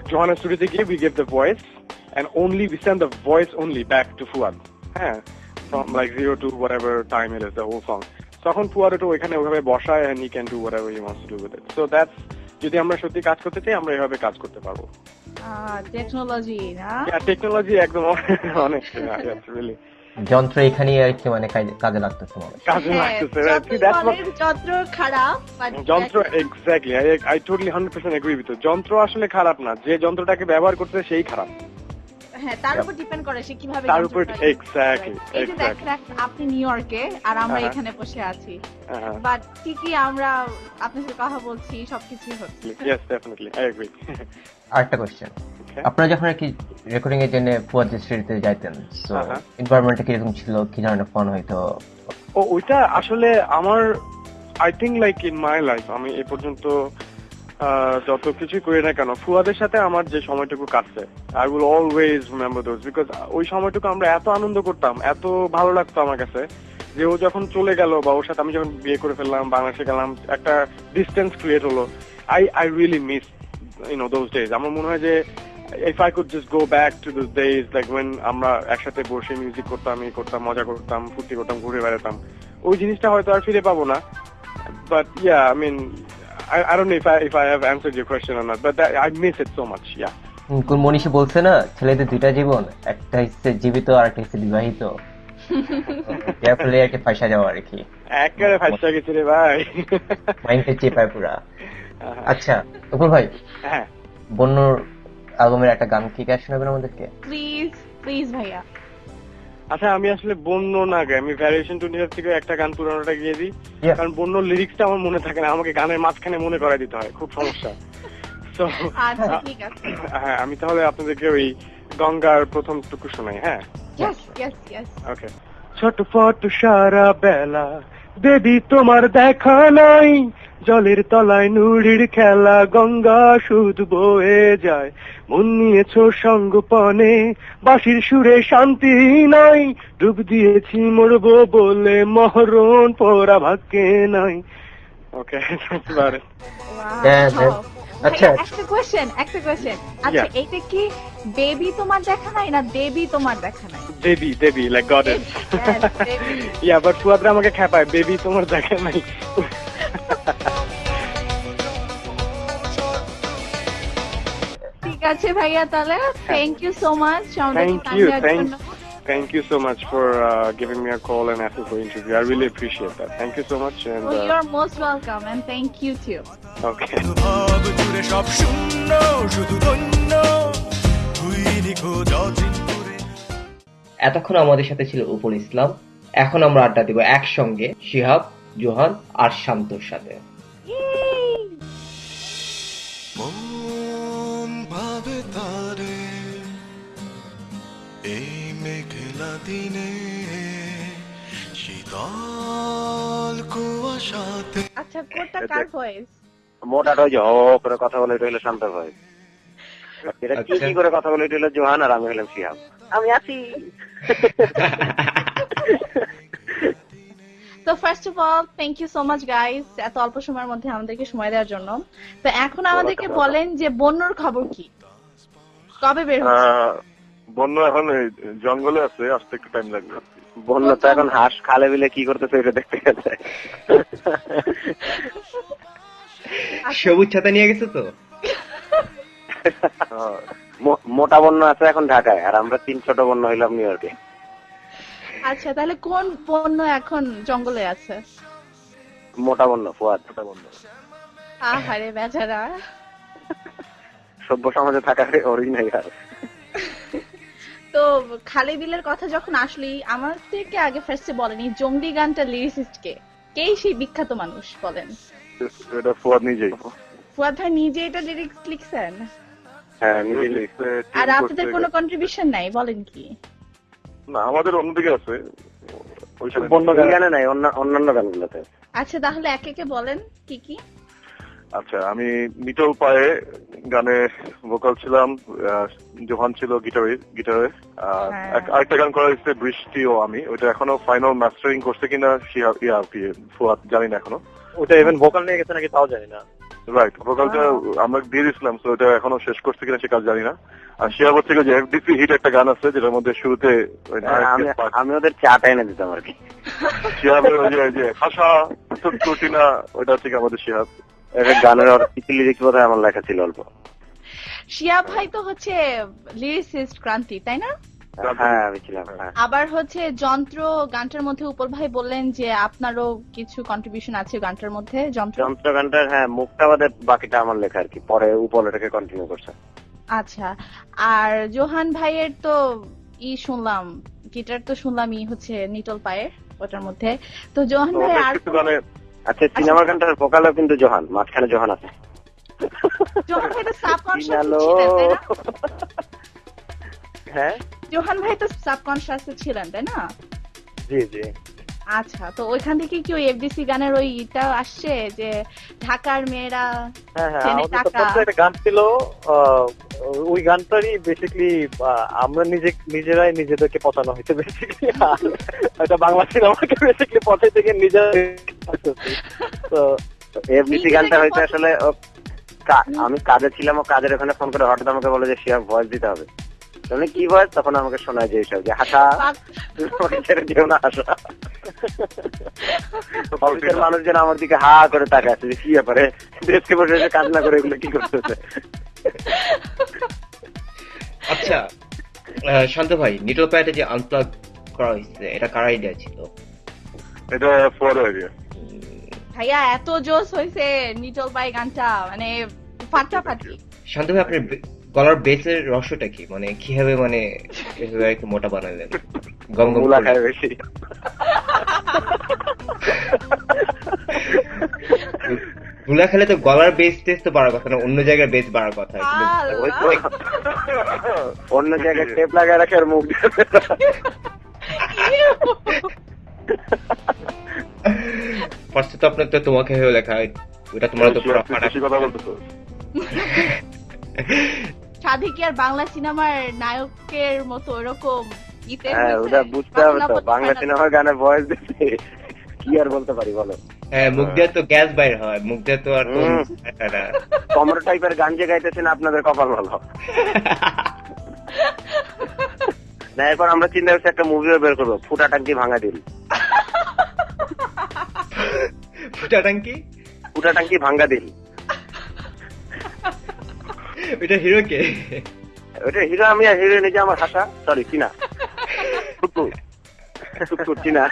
Johan's studio gig, we give the voice and only we send the voice only back to Fuad. From like 0 to whatever time it is, the whole song. তখন ফুয়াদ তো ওইখানে ওইভাবে বসায় and he can do whatever he wants to do with it. So that's, যদি আমরা সত্যি কাজ করতে চাই আমরা এইভাবে কাজ করতে পারবো। টেকনোলজি না? টেকনোলজি একদম অনেক, রিয়েলি যন্ত্র এখানে আর কি মানে কাজে লাগতেছে, কাজে লাগতেছে। যন্ত্র খারাপ, যন্ত্র exactly, I totally 100% agree with you. যন্ত্র আসলে খারাপ না, যে যন্ত্রটাকে ব্যবহার করছে সেই খারাপ। হ্যাঁ, তার উপর ডিপেন্ড করে সে কিভাবে। তার উপর এক্স্যাক্টলি। আপনি নিউ ইয়র্কে আর আমরা এখানে বসে আছি, বাট ঠিকই আমরা আপনার সাথে কথা বলছি, সবকিছু হচ্ছে। Yes, definitely, I agree. আরেকটা কোশ্চেন, আপনারা যখন আর কি রেকর্ডিং এর জন্য ফুয়াদ স্টুডিওতে যাইতেন, সো এনভায়রনমেন্টটা কিরকম ছিল, কি ধরনের ফোন হইতো? ওইটা আসলে আমার I think like in my life, আমি এ পর্যন্ত যত কিছুই করি না কেন, ফুয়াদের সাথে আমার যে সময়টুকু কাটছে, I will always remember those, because ওই সময়টুকু আমরা এত আনন্দ করতাম, এত ভালো লাগতো আমার কাছে, যে ও যখন চলে গেল বা ওর সাথে আমি যখন বিয়ে করে ফেললাম, বাংলাদেশে গেলাম, একটা ডিস্টেন্স ক্রিয়েট হলো। I really miss those days. আমার মনে হয় যে if I could just go back to those days, like when আমরা একসাথে বসে মিউজিক করতাম, মজা করতাম, ফুর্তি করতাম, ঘুরে বেড়াতাম, ওই জিনিসটা হয়তো আর ফিরে পাবো না। But yeah, I mean, I don't know if I have answered your question or not, but I miss it so much. Yeah. কোন মনীষী বলছে না, ছেলেদের দুইটা জীবন, একটা হচ্ছে জীবিত আর একটা হচ্ছে বিবাহিত। আর কি ফাঁসা যাওয়া আর কি, একেবারে ফাঁসা গেছে রে ভাই, মাইন্ডে চেপায় পুরা। আচ্ছা উপর ভাই, হ্যাঁ বন্যর অ্যালবামের একটা গান কি গায়ে শোনাবেন আমাদেরকে? প্লিজ ভাইয়া। আচ্ছা আমি আসলে বন্য না গাই, আমি ভ্যারিয়েশন 25 থেকে একটা গান পুরোনোটা গিয়ে দিই, কারণ বন্য লিরিক্সটা আমার মনে থাকে না, আমাকে গানের মাঝখানে মনে করাই দিতে হয়, খুব সমস্যা। আচ্ছা ঠিক আছে, হ্যাঁ আমি তাহলে আপনাদেরকে ওই গঙ্গার প্রথম টুকু শোনাই। হ্যাঁ ওকে। ছোটফট সারা বেলা বেবি তোমার দেখা নাই, জলের তলায় নুড়ির খেলা, গঙ্গা শুধু বয়ে যায়, মন নিয়েছো সঙ্গপনে, বাঁশির সুরে শান্তি নাই, ডুব দিয়েছি মরবো বলে, মহরণ পোড়া ভাগ্যে নাই। ওকে আচ্ছা একটা কোয়েশ্চেন, আচ্ছা এইটা কি বেবি তোমার দেখা নাই না দেবী তোমার দেখা নাই? দেবী লাইক গডেস। ইয়া বাট ফুয়াদরা আমাকে খেপায়, বেবি তোমার দেখা নাই। ঠিক আছে ভাইয়া, তাহলে thank you so much. Thank you so much for giving me a call and asking for interview. I really appreciate that. Thank you so much. And you're most welcome and thank you too. Okay. ভাব জুড়ে সব শূন্য, শুধু ধন্য তুই নিখোঁজ অচিন্তরে। এতক্ষণ আমাদের সাথে ছিল উপল ইসলাম, এখন আমরা আড্ডা দিব একসঙ্গে শিহাব, জোহান আর শান্তর সাথে। মন ভাবে তারে এই মেঘলা দিনে, শীতল কুয়াশাতে। আচ্ছা কোনটা কার ভয়েস? মোটাটা ওই যে হ করে কথা বলে, এটা হলো শান্ত ভয়েস। এটা কি করে কথা বলে, এটা হলো জোহান, আর আমি হলাম শিহাব। আমি আছি। তো first of all thank you so much guys, এত অল্প সময়ের মধ্যে আমাদেরকে সময় দেওয়ার জন্য। তো এখন আমাদেরকে বলেন যে বন্যর খবর কি, কবে বের হচ্ছে? বন্য এখন জঙ্গলে আছে, আসতে একটু টাইম লাগবে। বন্য তো এখন হাঁস খালে বিলে কি করতেছে এটা দেখতে গেছে। সবুজ ছাতা নিয়ে গেছে তো। মোটা বন্য আছে এখন ঢাকায়, আর আমরা 3 ছোট বন্য হইলাম নিউ ইয়র্কে। আচ্ছা তাহলে কোন বন্য এখন জঙ্গলে আছে? মোটা বন্য, ফুয়াদ। আহারে বেচারা, সভ্য সমাজে থাকার ওরই নাই আর। তো খালি বিলের কথা যখন আসলি, আমার থেকে আগে ফার্স্টে বলেনি জঙ্গলি গানটা লিরিসিস্ট কে, সেই বিখ্যাত মানুষ বলেন? এটা ফুয়াদ নিজেই। ফুয়াদ ভাই নিজে এটা লিরিক্স লিখছেন? হ্যাঁ নিজেই লিখছে। আর আপনাদের কোনো কন্ট্রিবিউশন নাই বলেন কি? না আমাদের অন্যদিকে আছে, বন্য গানে নাই, অন্যান্য গানগুলোতে। আচ্ছা তাহলে এক একে বলেন কি কি। আচ্ছা আমি নিটল পায়ে গানে ভোকাল ছিলাম, জোহান ছিল গিটারে, আরেকটা গান করা হয়েছে বৃষ্টি ও আমি, ওইটা এখনো ফাইনাল মাস্টারিং করছে কিনা ফুয়াদ জানি না এখনো। ওটা ইভেন ভোকাল নিয়ে গেছে নাকি তাও জানি না। রাইট, ভোকালটা আমরা দিয়ে দিয়েছিলাম, তো ওটা এখনো শেষ করছে কিনা সে কাজ জানি না। আর শিহাব হচ্ছে যে এফডিসি হিট একটা গান আছে যেটার মধ্যে শুরুতে আমি ওদের চাটা এনে দিতাম আর কি। শিহাবের ওই যে খাসা টিনা, ওইটা হচ্ছে আমাদের শিহাব। গানের লিরিক্স বোধহয় আমার লেখা ছিল অল্প। শিহাব ভাই তো হচ্ছে লিরিসিস্ট ক্রান্তি, তাই না? হ্যাঁ আমি ছিলাম। আবার হচ্ছে যন্ত্র গানটার মধ্যে উপল ভাই বললেন যে আপনারও কিছু কন্ট্রিবিউশন আছে গানটার মধ্যে। যন্ত্র গানটার হ্যাঁ মুখটা বাদে বাকিটা আমার লেখা আর কি, পরে উপল এটাকে কন্টিনিউ করছে। আচ্ছা আর জোহান ভাইয়ের তো শুনলাম, গিটার তো শুনলামই হচ্ছে নিটল পায়ের ওটার মধ্যে। তো জোহান ভাই আর আচ্ছা সিনেমার গানটার ভোকালও কিন্তু জোহান, মাঝখানে জোহান আছে। জোহান ভাই তো সাবকনশিয়াস ছিলেন তাই না? হ্যাঁ জোহান ভাই তো সাবকনশিয়াসে ছিলেন তাই না? জি জি। আচ্ছা তো ওইখান থেকে কি ওই এফডিসি গানের ওইটা আসছে যে ঢাকার মেয়েরা? হ্যাঁ হ্যাঁ আমাদের একটা গান ছিল, ওই গানটারই বেসিক্যালি আমরা নিজেরাই নিজেদেরকে পচানো হয়েছে বেসিক্যালি। এটা বাংলা সিনেমাকে বেসিক্যালি পচাই থেকে নিজেরা। তো এফডিসি গানটা হয়তো আসলে আমি কাজে ছিলাম, ও কাজের ওখানে ফোন করে হঠাৎ আমাকে বলে যে শিয়া ভয়েস দিতে হবে। তুমি কি ভয়েস? তখন আমাকে শোনায় যে এইসব যে হাসা, তুমি আমাকে ছেড়ে দিও না হাসা। অফিসের মানুষজন আমার দিকে হা করে তাকায় আছে যে কি ব্যাপারে, দেশকে বসে এসে কাজ না করে এগুলো কি করতেছে। আচ্ছা শান্ত ভাই, নিটল প্যাটে যে আনপ্লাগ করা হয়েছে এটা কার আইডিয়া ছিল? এটা ফর আইডিয়া। ভাইয়া এত জোস হয়েছে নিটল পাই গানটা, মানে ফাটাফাটি। শান্ত ভাই, আপনার গলার বেসের রহস্যটা কি? মানে কিভাবে মানে এভাবে একটু মোটা বানালেন? গম গম মুলা খায় বেশি। গুলা খেলে তো গলার বেস টেস্ট তো বাড়ার কথা না, অন্য জায়গায় বেস বাড়ার কথা। অন্য জায়গায় টেপ লাগায় রাখে আর মুখ ফার্স্টে তো আপনার তো তোমাকে হয়ে লেখা, ওটা তোমার তো পুরো ফাটা। কথা বলতেছো? সাধে কি আর বাংলা সিনেমার নায়কের মতো এরকম গীতে? হ্যাঁ, ওটা বুঝতে হবে তো, বাংলা সিনেমার গানে ভয়েস দিতে কি আর বলতে পারি বলো? হ্যাঁ, মুখ দিয়ে তো গ্যাস বাইর হয়, মুখ দিয়ে তো আর কমর টাইপের গান যে গাইতেছেন আপনাদের কপাল ভালো না। এরপর আমরা চিন্তা করছি একটা মুভিও বের করবো, ফুটা টাঙ্কি ভাঙা দিল। ফুটা টাঙ্কি? ফুটা টাঙ্কি ভাঙ্গা দিল। ওইটা হিরো কে? ওইটা হিরো আমি, আর হিরো নিজে আমার হাসা, সরি চিনা চিনা।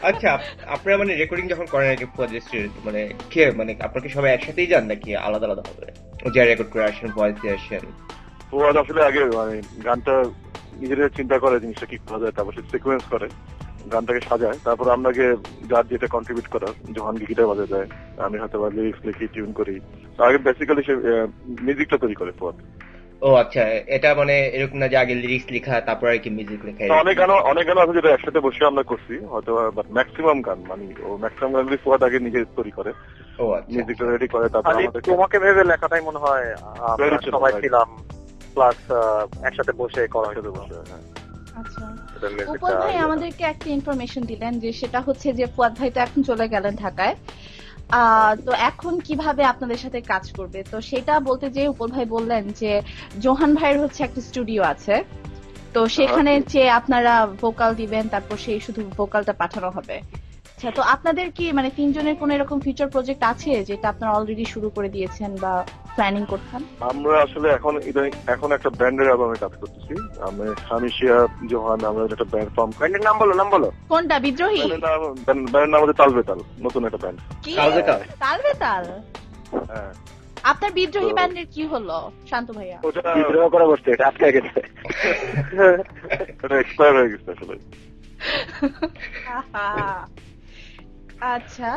আচ্ছা, আপনারা মানে রেকর্ডিং যখন করেন আর কি মানে কে, মানে আপনারা কি সবাই একসাথেই যান নাকি আলাদা আলাদা হবে? যে রেকর্ড করে আসেন, ভয়েস দিয়ে আসেন? ফুয়াদ আসলে আগে মানে গানটা নিজেদের চিন্তা করে জিনিসটা কি করা যায়, তারপর সে সিকোয়েন্স করে গানটাকে সাজায়, তারপর আপনাকে যার যেটা কন্ট্রিবিউট করার, যখন গিটার বাজে যায়, আমি হয়তো লিরিক্স লিখি, টিউন করি। তো আগে বেসিক্যালি সে মিউজিকটা তৈরি করে ফুয়াদ। ও আচ্ছা, এটা মানে এরকম না যে আগে লিরিক্স লেখা তারপর আর কি মিউজিক লেখা? অনেক গান আছে যেটা একসাথে বসে আমরা করছি হয়তো, বাট ম্যাক্সিমাম গান মানে ও ম্যাক্সিমাম গানগুলি ফুয়াদ আগে নিজে তৈরি করে, ও আচ্ছা, মিউজিকটা রেডি করে, তারপর আমাদের তোমাকে ভেবে লেখাটাই মনে হয় সবাই ছিলাম, প্লাস একসাথে বসে করা হয়েছে। আচ্ছা, উপল ভাই আমাদেরকে একটা ইনফরমেশন দিলেন যে সেটা হচ্ছে যে ফুয়াদ ভাই তো এখন চলে গেলেন ঢাকায়, তো এখন কিভাবে আপনাদের সাথে কাজ করবে? তো সেটা বলতে যে উপল ভাই বললেন যে জোহান ভাইয়ের হচ্ছে একটা স্টুডিও আছে, তো সেখানে যে আপনারা ভোকাল দিবেন, তারপর সেই শুধু ভোকালটা পাঠানো হবে। আচ্ছা, তো আপনাদের কি মানে তিনজনের কোন এরকম ফিউচার প্রজেক্ট আছে যেটা আপনারা অলরেডি শুরু করে দিয়েছেন বা প্ল্যানিং করছেন? আমরা আসলে এখন একটা ব্যান্ডের অ্যালবামে কাজ করতেছি। আমি হামিশিয়া জোহান, আমরা একটা ব্যান্ড ফর্ম। ব্যান্ডের নাম বলো। কোনটা? বিদ্রোহী? ব্যান্ডের নাম হচ্ছে তালবেতাল, নতুন একটা ব্যান্ড। তালবেতাল? হ্যাঁ। আপনার বিদ্রোহী ব্যান্ডের কি হলো শান্ত ভাইয়া? বিদ্রোহ করে বসছে, এটা আটকে গেছে, এটা এক্সপায়ার হয়ে গেছে আসলে। আচ্ছা,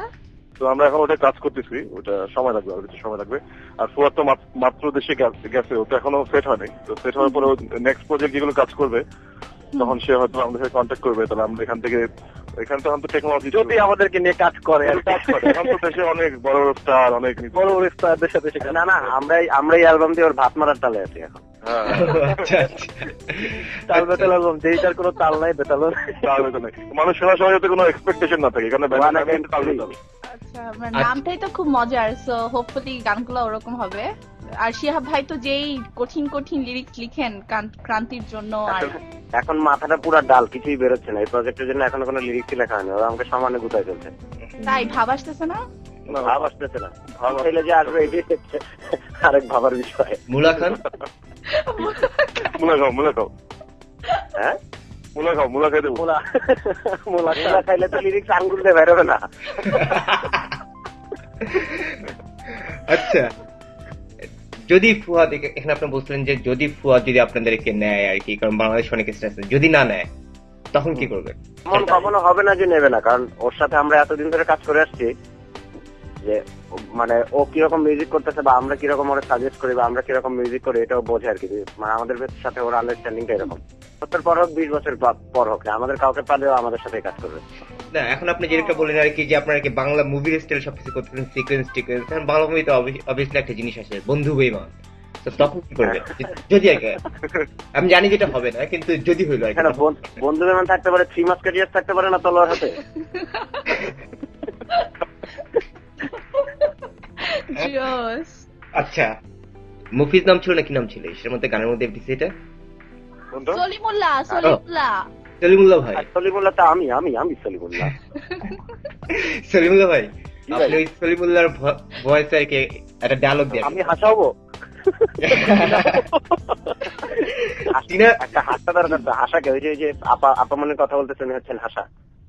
তো আমরা এখন ওটা কাজ করতেছি, ওটা সময় লাগবে, আর কিছু সময় লাগবে। আর ফুয়াদ তো মাত্র দেশে গেছে, ওটা এখনো সেট হয়নি। তো সেট হওয়ার পরে নেক্সট প্রজেক্ট যেগুলো কাজ করবে তখন সে হয়তো আমাদের সাথে কন্ট্যাক্ট করবে, তাহলে আমরা এখান তো টেকনোলজি যদি আমাদেরকে নিয়ে কাজ করে। এখন তো দেশে অনেক বড় স্টার, অনেক বড় স্টারদের সাথে। না, আমরাই অ্যালবাম দিয়ে ওর ভাত মারার তালে আছি এখন। তাল বেতাল অ্যালবাম, যেইটার কোনো তাল নাই, বেতালও নাই। মানুষ শোনার সময় যাতে কোনো এক্সপেকটেশন না থাকে, এখানে আচ্ছা, নামটাই তো খুব মজার, সো হোপফুলি গানগুলো ওরকম হবে। আর শিহাব ভাই তো যেই কঠিন লিরিক্স লিখেন ক্রান্তির জন্য, আর এখন মাথাটা পুরো ডাল, কিছুই বেরোচ্ছে না। এই প্রজেক্টের জন্য এখনো কোনো লিরিক্সই লেখা হয়নি, ওরা আমাকে সমানে গুতায় চলছে। তাই ভাব আসতেছে না? ভাব আসতেছে না, ভাব চাইলে যে আসবে এটাই হচ্ছে আরেক ভাবার বিষয়। মুলা খান? মুলা খাও। হ্যাঁ, মুলা খাই দেবো। মুলা খাইলে তো লিরিক্স আঙ্গুল দিয়ে বেরোবে না। আচ্ছা, যদি ফুয়াদ, এখানে আপনি বলছিলেন যে যদি ফুয়াদ যদি আপনাদেরকে নেয় আর কি, কারণ বাংলাদেশ অনেক স্ট্রেস, যদি না নেয় তখন কি করবে? এমন কখনো হবে না যে নেবে না, কারণ ওর সাথে আমরা এতদিন ধরে কাজ করে আসছি যে মানে ও কিরকম মিউজিক করতেছে বা আমরা কিরকম ওরা সাজেস্ট করি বা আমরা কিরকম মিউজিক করি এটাও বোঝে আর কি। মানে আমাদের সাথে ওর আন্ডারস্ট্যান্ডিংটা এরকম। 70 পর হোক, 20 বছর পর হোক, আমাদের কাউকে পারলেও আমাদের সাথে কাজ করবে না। এখন আপনি যেটা বললেন আর কি যে আপনারা কি বাংলা মুভির স্টাইল সবকিছু করতেছেন, সিকোয়েন্স, কারণ বাংলা মুভিতে অবভিয়াসলি একটা জিনিস আছে, বন্ধু বেঈমান। তো তখন কি করবে? যদি আমি জানি যেটা হবে না, কিন্তু যদি হইলো আর কি, বন্ধু বেঈমান থাকতে পারে, 3 মাস্কেটিয়ার্স থাকতে পারে না তলোয়ার হাতে? জোস। আচ্ছা, মুফিজ নাম ছিল না কি নাম ছিল এর মধ্যে, গানের মধ্যে দিছে এটা? সলিমুল্লাহ, সলিমুল্লাহ। সলিমুল্লাহ ভাই। সলিমুল্লাহ তো আমি সলিমুল্লাহ। সলিমুল্লাহ ভাই, আপনি ওই সলিমুল্লাহর ভয়েসে আর কি একটা ডায়লগ দিয়ে আমি হাসাবো। টিনা একটা হাসা দরকার তো, হাসাকে ওই যে আপা মনের কথা বলতেছেন হচ্ছেন হাসা।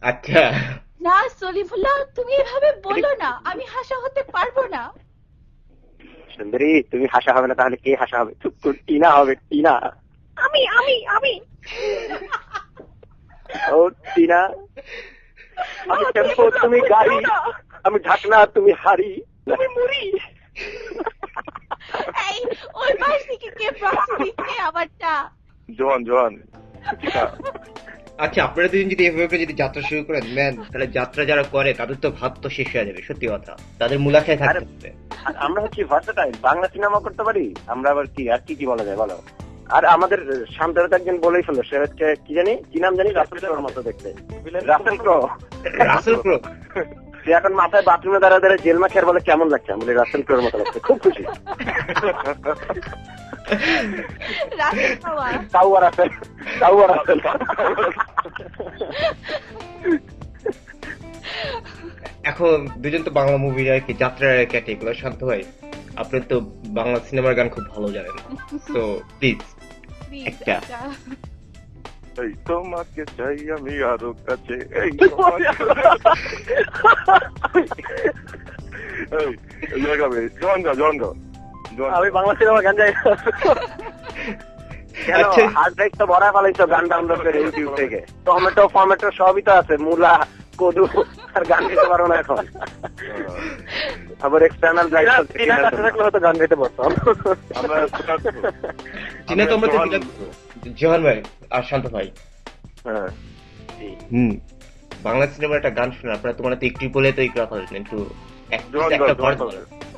আচ্ছা না সলিমুল্লাহ, তুমি এভাবে বলো না, আমি হাসা হতে পারবো না। সুন্দরী, তুমি হাসা হবে না তাহলে কে হাসা হবে? টিনা হবে, টিনা। আমি ও টিনা, আমি টেম্পো তুমি গাড়ি, আমি ঢাকনা তুমি হাড়ি, তুমি মুড়ি। এই ওই পাশ থেকে কে প্রক্সি দিচ্ছে আমারটা? জোয়ান। আচ্ছা, আপনারা দুজন যদি এভাবে করে যদি যাত্রা শুরু করেন ম্যান, তাহলে যাত্রা যারা করে তাদের তো ভাত তো শেষ হয়ে যাবে, সত্যি কথা। তাদের মুলাখায় থাকতে হবে। আমরা হচ্ছি ভার্সেটাইল, বাংলা সিনেমা করতে পারি আমরা, আবার কি আর কি বলা যায় বলো? আর আমাদের শান্তরতা একজন বলেই ফেললো, সে হচ্ছে কি জানি, কি নাম জানি, রাসেল ক্রোর মতো দেখতে। রাসেল ক্রো। সে এখন মাথায় বাথরুমে দাঁড়া জেল মাখের বলে কেমন লাগছে, আমি বলি রাসেল ক্রোর মতো লাগছে, খুব খুশি। এখন দুজন তো বাংলা মুভির আর কি যাত্রার ক্যাটেগরি, শান্ত ভাই আপনি তো বাংলা সিনেমার গান খুব ভালো জানেন, তো প্লিজ একটা। এই তোমাকে চাই আমি আরো কাছে, আমি বাংলা সিনেমা গান যাই। হার্ড ড্রাইভ তো ভরা ফেলাইছো গান ডাউনলোড করে ইউটিউব থেকে, টমেটো ফমেটো সবই তো আছে, মূলা কদু, আর গান গাইতে পারো না এখন। আবার এক্সটার্নাল ড্রাইভ থাকলে হয়তো গান গাইতে পারতাম। চিনা তো আমরা জোহান ভাই আর শান্ত ভাই, বাংলা সিনেমার একটা গান শুনে আপনারা তোমার তো একটু বলে তো একটু কথা বলছেন, একটু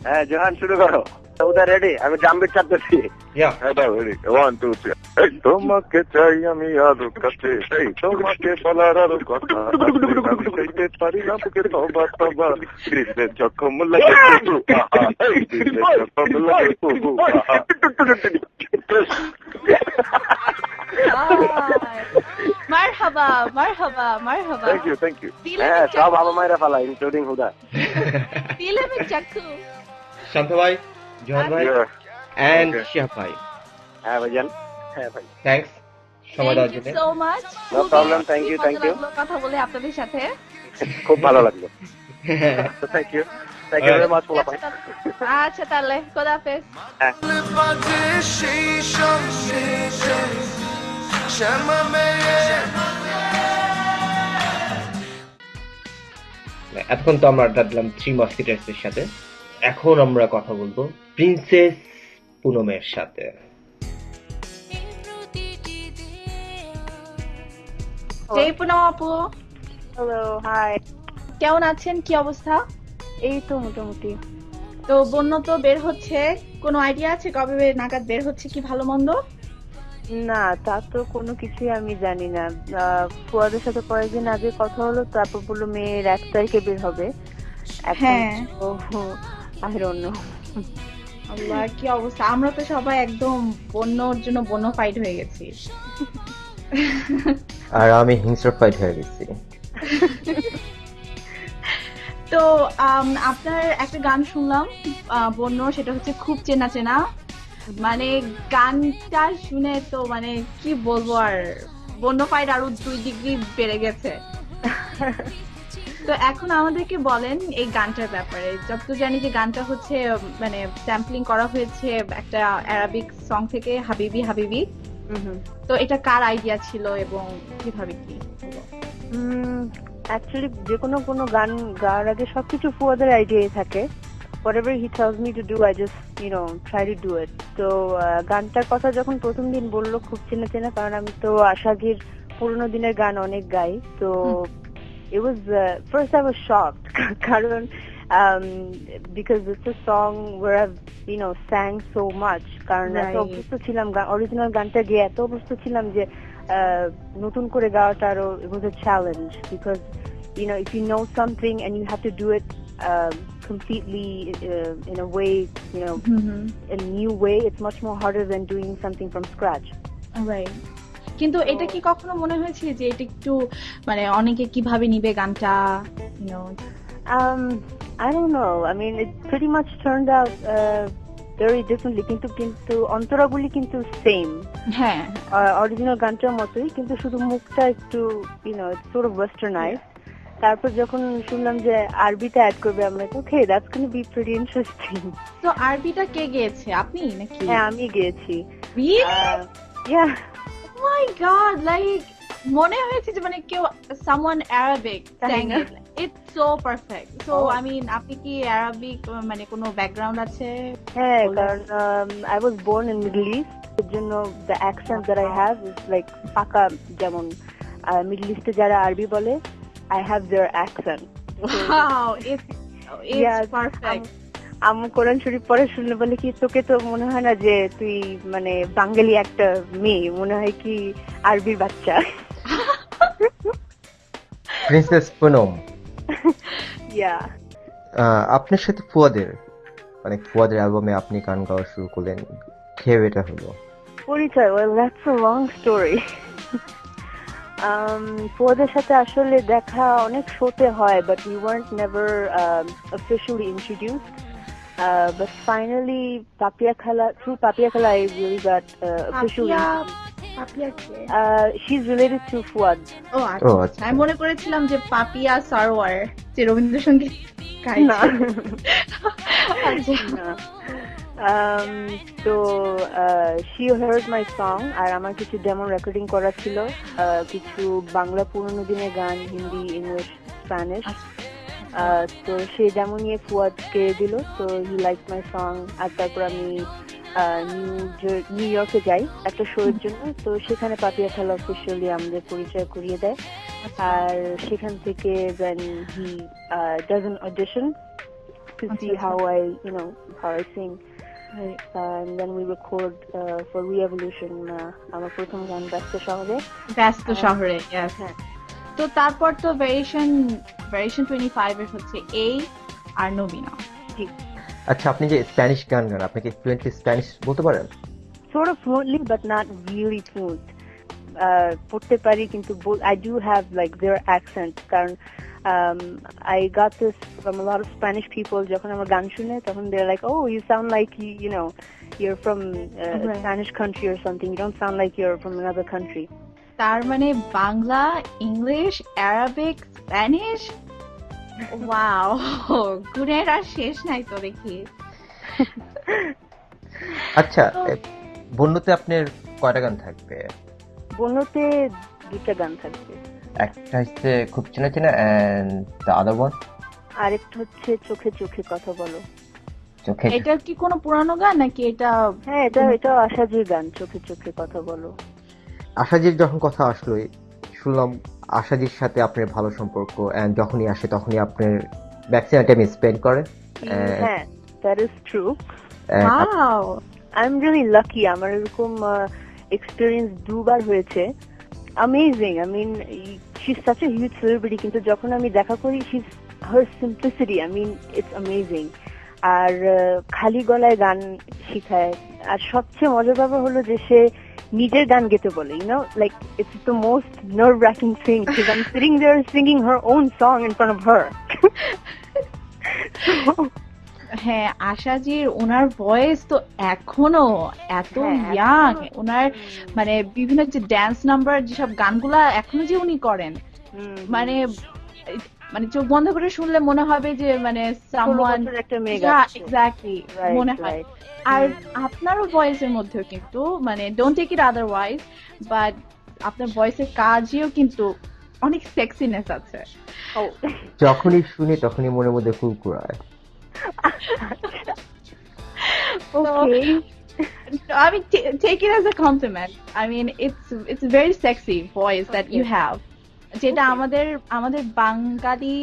হ্যাঁ জোহান শুরু করো। উদা রেডি, আমি ড্রাম বিট চাপতেছি। তোমাকে চাই আমি আরো কাছে, তোমাকে বলার আরো কথা, পারি না বুকে তবা তবা, হৃদয়ে জখম লাগে, মারহাবা মারহাবা মারহাবা। Thank you. হ্যাঁ, সব বাবা মায়েরা ফালা, ইনক্লুডিং হুদা। দিলে মে চাকু। শান্ত ভাই, জোহান ভাই এন্ড শিহাব ভাই। হ্যাঁ ভাইজান। হ্যাঁ ভাই, থ্যাঙ্কস সময় দেওয়ার জন্য। So much. No problem, thank you. কথা বলে আপনাদের সাথে খুব ভালো লাগলো। Thank you very much. আচ্ছা তাহলে খোদা হাফেজ। এতক্ষণ তো আমরা আড্ডা দিলাম থ্রি মাস্কিটার্স এর সাথে, এখন আমরা কথা বলবো প্রিন্সেস পুনমের সাথে। এই পুনম আপু, হ্যালো, হাই, কেমন আছেন? কি অবস্থা? এই তো মোটামুটি। তো বন্য তো বের হচ্ছে, কোনো আইডিয়া আছে কবে নাগাদ বের হচ্ছে, কি ভালো মন্দ? না, তা তো কোনো কিছুই আমি জানি না। ফুয়াদের সাথে কয়েকদিন আগে কথা হলো, তারপর বললো মেয়ের 1 তারিখে বের হবে। হ্যাঁ, I don't know। আল্লাহ কি অবস্থা, আমরা তো সবাই একদম বন্যর জন্য বন্য ফাইট হয়ে গেছি। আর আমি হিংস্র ফাইট হয়ে গেছি। তো আপনার একটা গান শুনলাম বন্য, সেটা হচ্ছে খুব চেনা চেনা, মানে গানটা শুনে তো মানে কি বলবো, আর বন্য ফাইট আরো 2 ডিগ্রি বেড়ে গেছে। তো এখন আমাদেরকে বলেন এই গানটার ব্যাপারে। যতটুকু জানি যে গানটা হচ্ছে মানে স্যাম্পলিং করা হয়েছে একটা অ্যারাবিক সং থেকে, হাবিবি হাবিবি। তো এটা কার আইডিয়া ছিল এবং কিভাবে কি হলো? অ্যাকচুয়ালি যে কোনো গান গাওয়ার আগে সবকিছু ফুয়াদের আইডিয়াই থাকে। whatever he tells me to do, I just try to do it. তো গানটার কথা যখন প্রথম দিন বললো খুব চেনা চেনা, কারণ আমি তো আশাগির পুরোনো দিনের গান অনেক গাই, তো it was first I was shocked কারণ because it's a song where I've sang so much, কারণ এত অভ্যস্ত ছিলাম অরিজিনাল গানটা গিয়ে, এত অভ্যস্ত ছিলাম যে নতুন করে গাওয়াটা আরো it was a challenge, because if you know something and you have to do it completely in a way, you know, a new way. It's much more harder than doing something from scratch. Right. কিন্তু এটা কি কখনো মনে হয়েছে যে এটা একটু মানে অনেকে কিভাবে নিবে গানটা, you know? I don't know. I mean, it pretty much turned out very differently. কিন্তু অন্তরাগুলি কিন্তু সেম, হ্যাঁ, অরিজিনাল গানটার মতোই, কিন্তু শুধু মুখটা একটু, you know, it's sort of westernized. তারপর যখন শুনলাম যে আরবিটা অ্যাড করবে, আমরা okay, that's gonna be pretty interesting. তো আরবিটা কে গেয়েছে, আপনি নাকি? হ্যাঁ, আমি গেয়েছি। Yeah. Oh my god, like মনে হয়েছে যে মানে কেউ someone Arabic sang it. It's so perfect. So I mean, আপনি কি Arabic মানে কোনো ব্যাকগ্রাউন্ড আছে? হ্যাঁ, কারণ I was born in Middle East. এর জন্য the accent that I have is like পাকা, যেমন মিডল ইস্টে যারা আরবি বলে, I have their accent. Wow, it's perfect. আমি কোরআন শরীফ পড়ে শুনলে বলে কি, তোকে তো মনে হয় না যে তুই মানে বাঙালি একটা মেয়ে, মনে হয় কি আরবির বাচ্চা। প্রিন্সেস পুনম, ইয়া, আপনার সাথে ফুয়াদের অ্যালবামে আপনি গান গাওয়া শুরু করলেন, কিভাবে এটা হলো? পরিচয়, well that's a long story. ফুয়াদের সাথে আসলে দেখা অনেক শোতে হয়, but we weren't never officially introduced. But finally, through Papia Khala, I really got officially. She's related to Fuad. আচ্ছা, আমি মনে করেছিলাম যে পাপিয়া সারওয়ার, যে রবীন্দ্রসঙ্গীত গাইছে। So she heard my song, আর আমার কিছু ডেমো রেকর্ডিং করা ছিল, কিছু বাংলা পুরনো দিনের গান, হিন্দি, ইংলিশ, স্প্যানিশ। তো সেই ডেমো নিয়ে ফুয়াদকে দিল, তো হি লাইক মাই সং। আর তারপর আমি নিউ ইয়র্কে যাই একটা শো এর জন্য, তো সেখানে পাপিয়া খেলা অফিসিয়ালি আমাদের পরিচয় করিয়ে দেয়। আর সেখান থেকে then he does an audition to see how I sing. And then we record for Re-Evolution আমার প্রথম গান ব্যস্ত শহরে। Yes. তো তারপর তো ভেরিয়েশন 25 এর হচ্ছে এই আর নবীনা। আচ্ছা, আপনি যে স্প্যানিশ গান গান, আপনি কি ফ্লুয়েন্টলি স্প্যানিশ বলতে পারেন? Sort of fluently, but not really fluent. পড়তে পারি, কিন্তু I do have like their accent, কারণ I got this from a lot of Spanish people. যখন আমার গান শুনে, তখন they're like, oh, you sound like you know you're from a Spanish country or something. You don't sound like you're from another country. তার মানে Bangla, English, Arabic, Spanish, wow, গুণের আর শেষ নাই তো দেখি। আচ্ছা, বন্যতে আপনার কয়টা গান থাকবে? বন্যতে 2টা গান থাকবে। একটা হচ্ছে খুব চেনা চেনা, and the other one? আরেকটা হচ্ছে চোখে চোখে কথা বলো। এটা কি কোনো পুরানো গান নাকি এটা? হ্যাঁ, এটা আশাজির গান, চোখে চোখে কথা বলো। আশাজির যখন কথা আসলো, শুনলাম আশাজির সাথে আপনার ভালো সম্পর্ক, এন্ড যখনই আসে তখনই আপনার ম্যাক্সিমাম টাইম স্পেন্ড করে। হ্যাঁ, that is true. Wow, I'm really lucky. আমার এরকম এক্সপেরিয়েন্স 2বার হয়েছে। Amazing. I mean, she's such a huge celebrity, কিন্তু যখন আমি দেখা করি, her simplicity, I mean, it's amazing. আর খালি গলায় গান শিখায়। আর সবচেয়ে মজার ব্যাপার হলো যে সে নিজের গান গেতে বলে, you know, like it's the most nerve-wracking thing, because I'm sitting there singing her own song in front of her. হ্যাঁ, আশাজির ওনার ভয়েস তো এখনো এত ইয়াং, ওনার মানে বিভিন্ন যে ড্যান্স নাম্বার, যেসব গানগুলা এখনো যে উনি করেন, মানে চোখ বন্ধ করে শুনলে মনে হবে যে মানে সামওয়ান, এক্স্যাক্টলি মনে হয়। আর আপনারও ভয়েসের মধ্যেও কিন্তু মানে don't take it otherwise, but আপনার ভয়েসের কাজেও কিন্তু অনেক সেক্সিনেস আছে। যখনই শুনি তখনই মনের মধ্যে কুরকুরায়। Okay. I mean, take it as a compliment. I mean, it's a very sexy voice that you have. যেটা আমাদের বাঙালি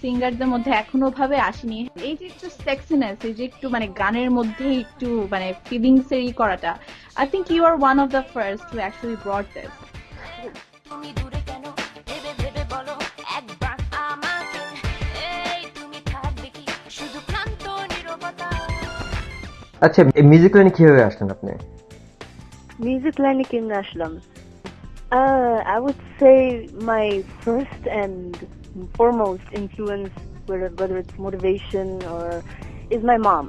সিঙ্গারদের মধ্যে এখনো ভাবে আসেনি। এই যে একটু সেক্সিনেস, এই যে একটু মানে গানের মধ্যে একটু মানে ফিলিংস এর করাটা, I think you are one of the first who actually brought this. শুধু আচ্ছা, মিউজিক লাইনে কিভাবে আসলেন আপনি? মিউজিক লাইনে কেমনে আসলাম? I would say my first and foremost influence, whether it's motivation or is my mom.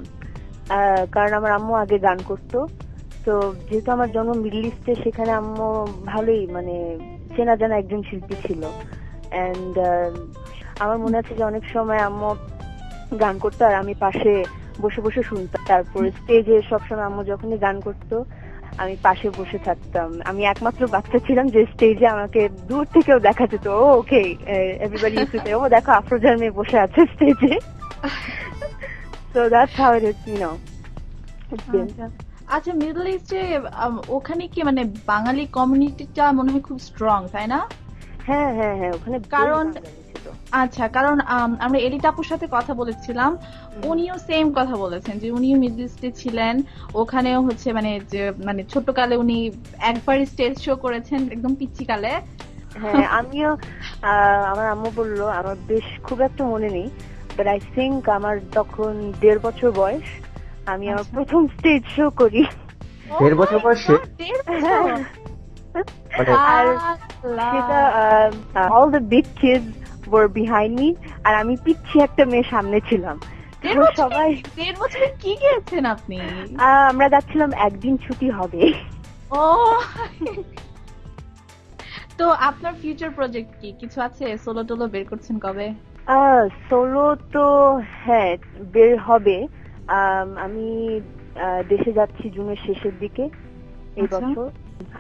কারণ আমার আম্মু আগে গান করতো, তো যেহেতু আমার জন্ম মিডল ইস্টে, সেখানে আম্মু ভালোই মানে চেনা জানা একজন শিল্পী ছিল। অ্যান্ড আমার মনে আছে যে অনেক সময় আম্মু গান করতো আর আমি পাশে বসে বসে শুনতাম। তারপরে স্টেজে সবসময় আম্মু যখনই গান করতো আমি পাশে বসে থাকতাম। আমি একমাত্র বাচ্চা ছিলাম যে স্টেজে আমাকে দূর থেকেও দেখা যেত। Okay, everybody used to say, ও দেখো আফরোজার মেয়ে বসে আছে স্টেজে। So that's how it is, you know. আচ্ছা, মিডল ইস্টে ওখানে কি মানে বাঙালি কমিউনিটিটা মনে হয় খুব স্ট্রং, তাই না? হ্যাঁ হ্যাঁ হ্যাঁ, ওখানে কারণ আচ্ছা, কারণ আমরা এলিট আপুর সাথে কথা বলেছিলাম, উনিও সেম কথা বলেছেন যে উনিও মিডল ইস্টে ছিলেন, ওখানেও হচ্ছে মানে যে মানে ছোটকালে উনি একবার স্টেজ শো করেছেন একদম পিচ্চি কালে। হ্যাঁ, আমিও আমার আম্মু বললো, আমার বেশ খুব একটা মনে নেই, বাট আই থিঙ্ক আমার তখন 1.5 বছর বয়স, আমি আমার প্রথম স্টেজ শো করি। 1.5 বছর বয়সে? আর সেটা all the big kids were behind me, আর আমি পিচ্ছি একটা মেয়ে সামনে ছিলাম। সবাই 1.5 বছরে কি গেছেন আপনি? আমরা যাচ্ছিলাম একদিন ছুটি হবে। ও, তো আপনার ফিউচার প্রজেক্ট কি কিছু আছে? সোলো টোলো বের করছেন কবে? সোলো তো হ্যাঁ বের হবে। আমি দেশে যাচ্ছি জুনের শেষের দিকে এই বছর।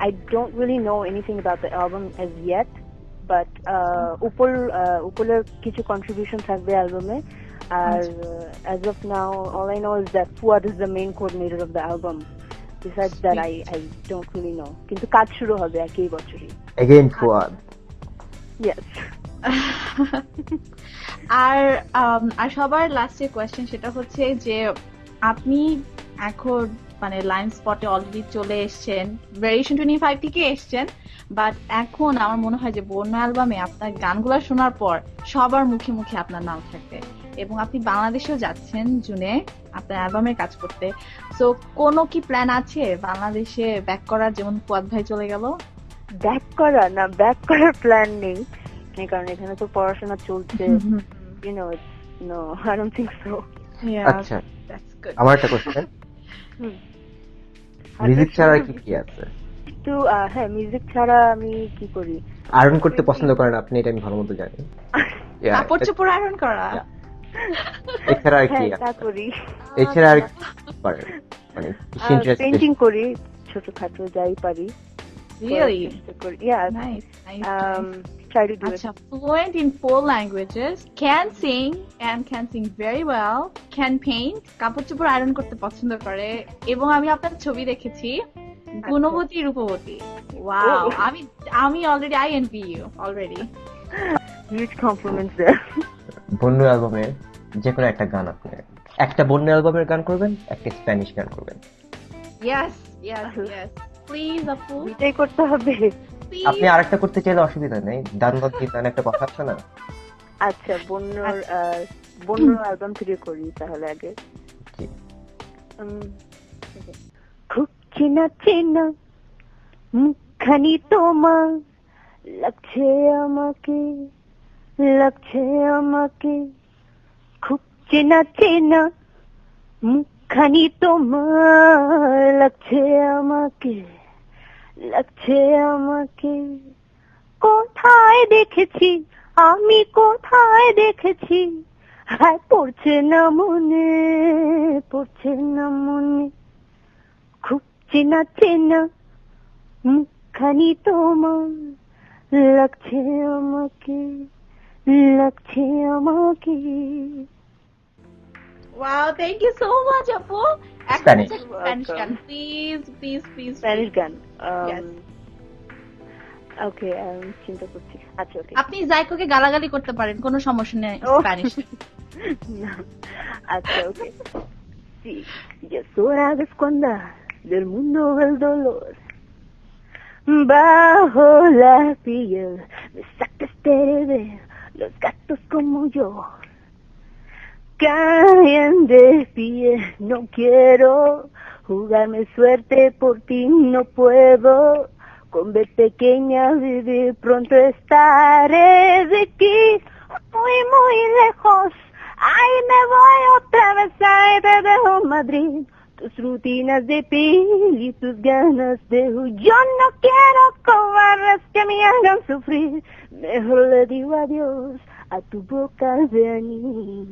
I don't really know anything about the album as yet, but উপলের কিছু কন্ট্রিবিউশন থাকবে অ্যালবামে। আর as of now, all I know is that Fuad is the main coordinator of the album. Besides that, I don't really know. কিন্তু কাজ শুরু হবে একই বছরই। Again Fuad. Yes. আর সবার লাস্টে কোয়েশ্চেন সেটা হচ্ছে যে আপনি এখন মানে লাইন স্পটে অলরেডি চলে এসেছেন, ভেরিয়েশন 25 থেকে এসেছেন, বাট এখন আমার মনে হয় যে বন্য অ্যালবামে আপনার গানগুলো শোনার পর সবার মুখে মুখে আপনার নাম থাকবে, এবং আপনি বাংলাদেশেও যাচ্ছেন জুনে আপনার অ্যালবামের কাজ করতে। সো কোনো কি প্ল্যান আছে বাংলাদেশে ব্যাক করার, যেমন ফুয়াদ ভাই চলে গেল? ব্যাক করার প্ল্যান নেই, কারণ এখানে তো পড়াশোনা চলছে। You know, no, I don't think so. আচ্ছা, আমার একটা কোশ্চেন, মিউজিক ছাড়া কি আছে? তো হ্যাঁ, মিউজিক ছাড়া আমি কি করি? আয়রন করতে পছন্দ করেন আপনি, এটা আমি ভালো মতো জানি। কাপড় চোপড় আয়রন করা, এছাড়া আর কি তা করি। এছাড়া আর কি পারেন? মানে পেইন্টিং করি, ছোটখাটো যাই পারি। Really? Yeah. Nice. Try to do it. Fluent in 4 languages, can sing and can sing very well, can paint, কাপড় চোপড় আয়রন করতে পছন্দ করে, এবং আমি আপনার ছবি দেখেছি গুণবতী রূপবতী। Wow, আমি already I envy you already. Huge compliments there. বন্য অ্যালবামের যে কোনো একটা গান, আপনি একটা বন্য অ্যালবামের গান করবেন, একটা স্প্যানিশ গান করবেন। Yes. Please, আপু। এটাই করতে হবে। আপনি আরেকটা করতে চাইলে অসুবিধা নেই, দারুণ গীতান একটা কথা আছে না? আচ্ছা, বন্য অ্যালবাম থেকে করি তাহলে আগে। খুব চেনা চেনা মুখখানি তোমার লাগছে আমাকে, খুব চেনা চেনা মুখখানি তোমার লাগছে আমাকে, কোথায় দেখেছি হায় পড়ছে না মনে, খুব চেনা চেনা মুখখানি তোমার লাগছে আমাকে। Wow, thank you so much, Apu. Spanish gun, please. Spanish gun. Yes. Okay, চিন্তা করছি। আচ্ছা, ওকে। আপনি জাইকোকে গালাগালি করতে পারেন, কোনো সমস্যা নেই স্প্যানিশ। আচ্ছা, ওকে। Sí, ya es hora de esconder del mundo el dolor. Bajo la piel me sacas de ver los gatos como yo. caen de pie, no quiero jugarme suerte por ti, no puedo. Con ver pequeña vivir, pronto estaré de aquí, muy, muy lejos. Ay, me voy otra vez, ay, te dejo Madrid. Tus rutinas de piel y tus ganas de huir. Yo no quiero cobardes que me hagan sufrir. Mejor le digo adiós a tu boca de anís.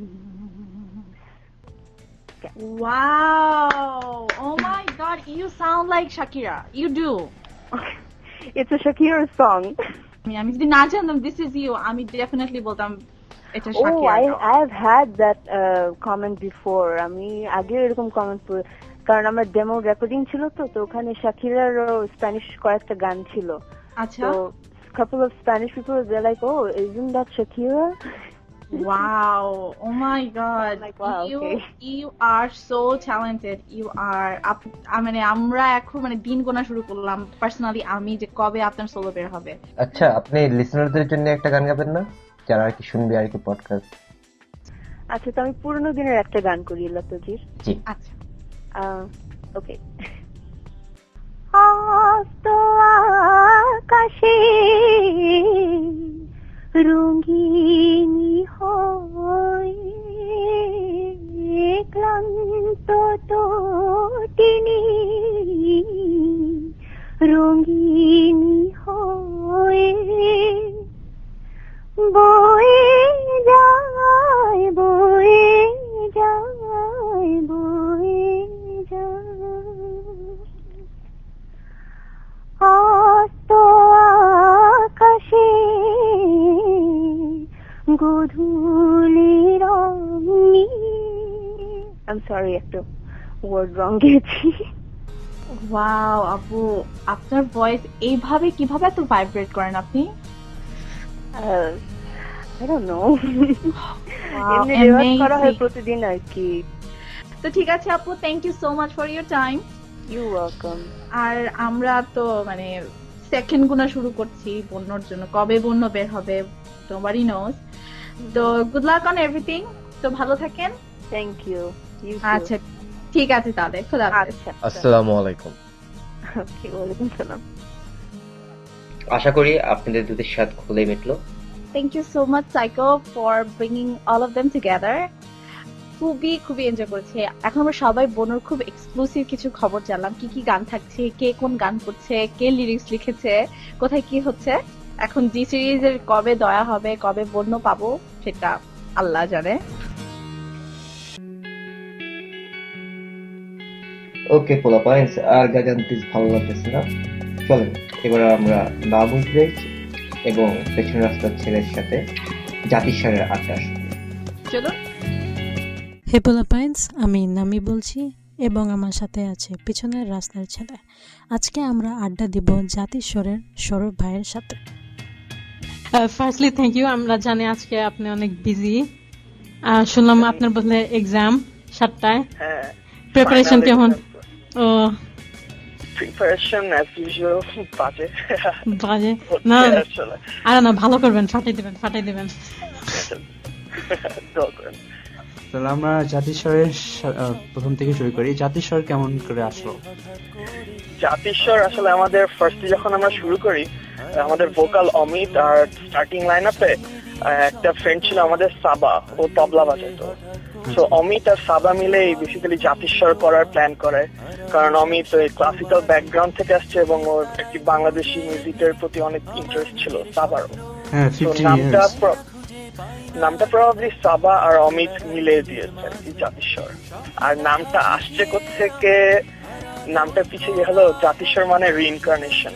Wow! Oh my God, you sound like Shakira. You do. It's a Shakira song. আমি যদি না জানতাম this is you, আমি definitely বলতাম এটা Oh, Shakira. I've had that comment before. আমি আগে এরকম কমেন্ট কারণ আমার ডেমো রেকর্ডিং ছিল তো ওখানে শাকিরার স্প্যানিশ কয়েকটা গান ছিল। আচ্ছা। So couple of Spanish people they're like, "Oh, isn't that Shakira?" Wow! Oh my God! Like, wow, okay. You are so talented. You are. মানে আমরা এখন মানে দিন গোনা শুরু করলাম পার্সোনালি আমি যে কবে আপনার সোলো বের হবে। আচ্ছা, আপনি লিসনারদের জন্য একটা গান গাবেন না, যারা আর কি শুনবে আর কি পডকাস্ট? আচ্ছা, তো আমি পুরনো দিনের একটা গান করি লতাজির। জি আচ্ছা। ওকে। আস্ত আকাশে রঙিনী হয় ক্লান্ত তটিনী রঙিনী হয় বয়ে যায় বয়ে যায় বয়ে যায় আস্ত আকাশে গধূলি রঙি I'm sorry, একটা ওয়ার্ড রং গেছি। ওয়াও আপু, আপনার ভয়েস এইভাবে কিভাবে এত ভাইব্রেট করেন আপনি? I don't know. Wow, এমনি রেওয়াজ করা হয় amazing. প্রতিদিন আর কি। তো ঠিক আছে আপু, thank you so much for your time. You welcome. আর আমরা তো মানে সেকেন্ড গুনা শুরু করছি বন্যর জন্য, কবে বন্য বের হবে নোবডি নোজ। তো গুড লাক অন এভরিথিং। তো ভালো থাকেন। Thank you. আচ্ছা ঠিক আছে তাহলে, খোদা হাফেজ। আচ্ছা, আসসালামু আলাইকুম। ওকে, ওয়ালাইকুম সালাম। আশা করি আপনাদের দুধের স্বাদ খুলে মিটলো। Thank you so much Psycho for bringing all of them together. খুবই এনজয় করেছে। এখন আমরা সবাই বনুর খুব এক্সক্লুসিভ কিছু খবর জানলাম, কি কি গান থাকছে, কে কোন গান করছে, কে লিরিক্স লিখেছে, কোথায় কি হচ্ছে। এখন জি সিরিজের কবে দয়া হবে, কবে বন্য পাবো সেটা আল্লাহ জানে। ওকে পোলা পয়েন্টস, আর গাজান্তিস ভালো লাগতেছে না, চলেন এবার আমরা না বুঝতে এবং পেছনের রাস্তার ছেলের সাথে জাতিস্বরের আড্ডা শুনি। চলুন। হে পোলাপাইন্স, আমি নামি বলছি এবং আমার সাথে আছে পিছনের রাস্তার ছেলে। আজকে আমরা আড্ডা দিব জাতিস্বরের সৌরভ ভাইয়ের সাথে। Firstly thank you. আমরা জানি আজকে আপনি অনেক বিজি, শুনলাম আপনার বদলে এক্সাম 7টায়। প্রিপারেশন কেমন? ও প্রিপারেশন অ্যাজ ইউজুয়াল বাজে না, আরে না, ভালো করবেন, ফাটাই দিবেন। তাহলে আমরা জাতিস্বরের প্রথম থেকে শুরু করি। জাতিস্বর কেমন করে আসলো? জাতিস্বর আসলে আমাদের ফার্স্টে যখন আমরা শুরু করি, আমাদের vocal Amit are starting line আপে একটা ফ্রেন্ড ছিল আমাদের সাবা, ও তবলা বাজাতো। তো অমিত আর সাবা মিলে বেসিক্যালি জাতিস্বর করার প্ল্যান করে, কারণ অমিত ওই ক্লাসিক্যাল ব্যাকগ্রাউন্ড থেকে আসছে এবং ওর একটি বাংলাদেশি মিউজিকের প্রতি অনেক ইন্টারেস্ট ছিল সাবারও। নামটা প্রবাবলি সাবা আর অমিত মিলে দিয়েছে জাতিস্বর। আর নামটা আসছে কোত্থেকে, নামটা পিছিয়ে হলো জাতিস্বর মানে রিইনকার্নেশন,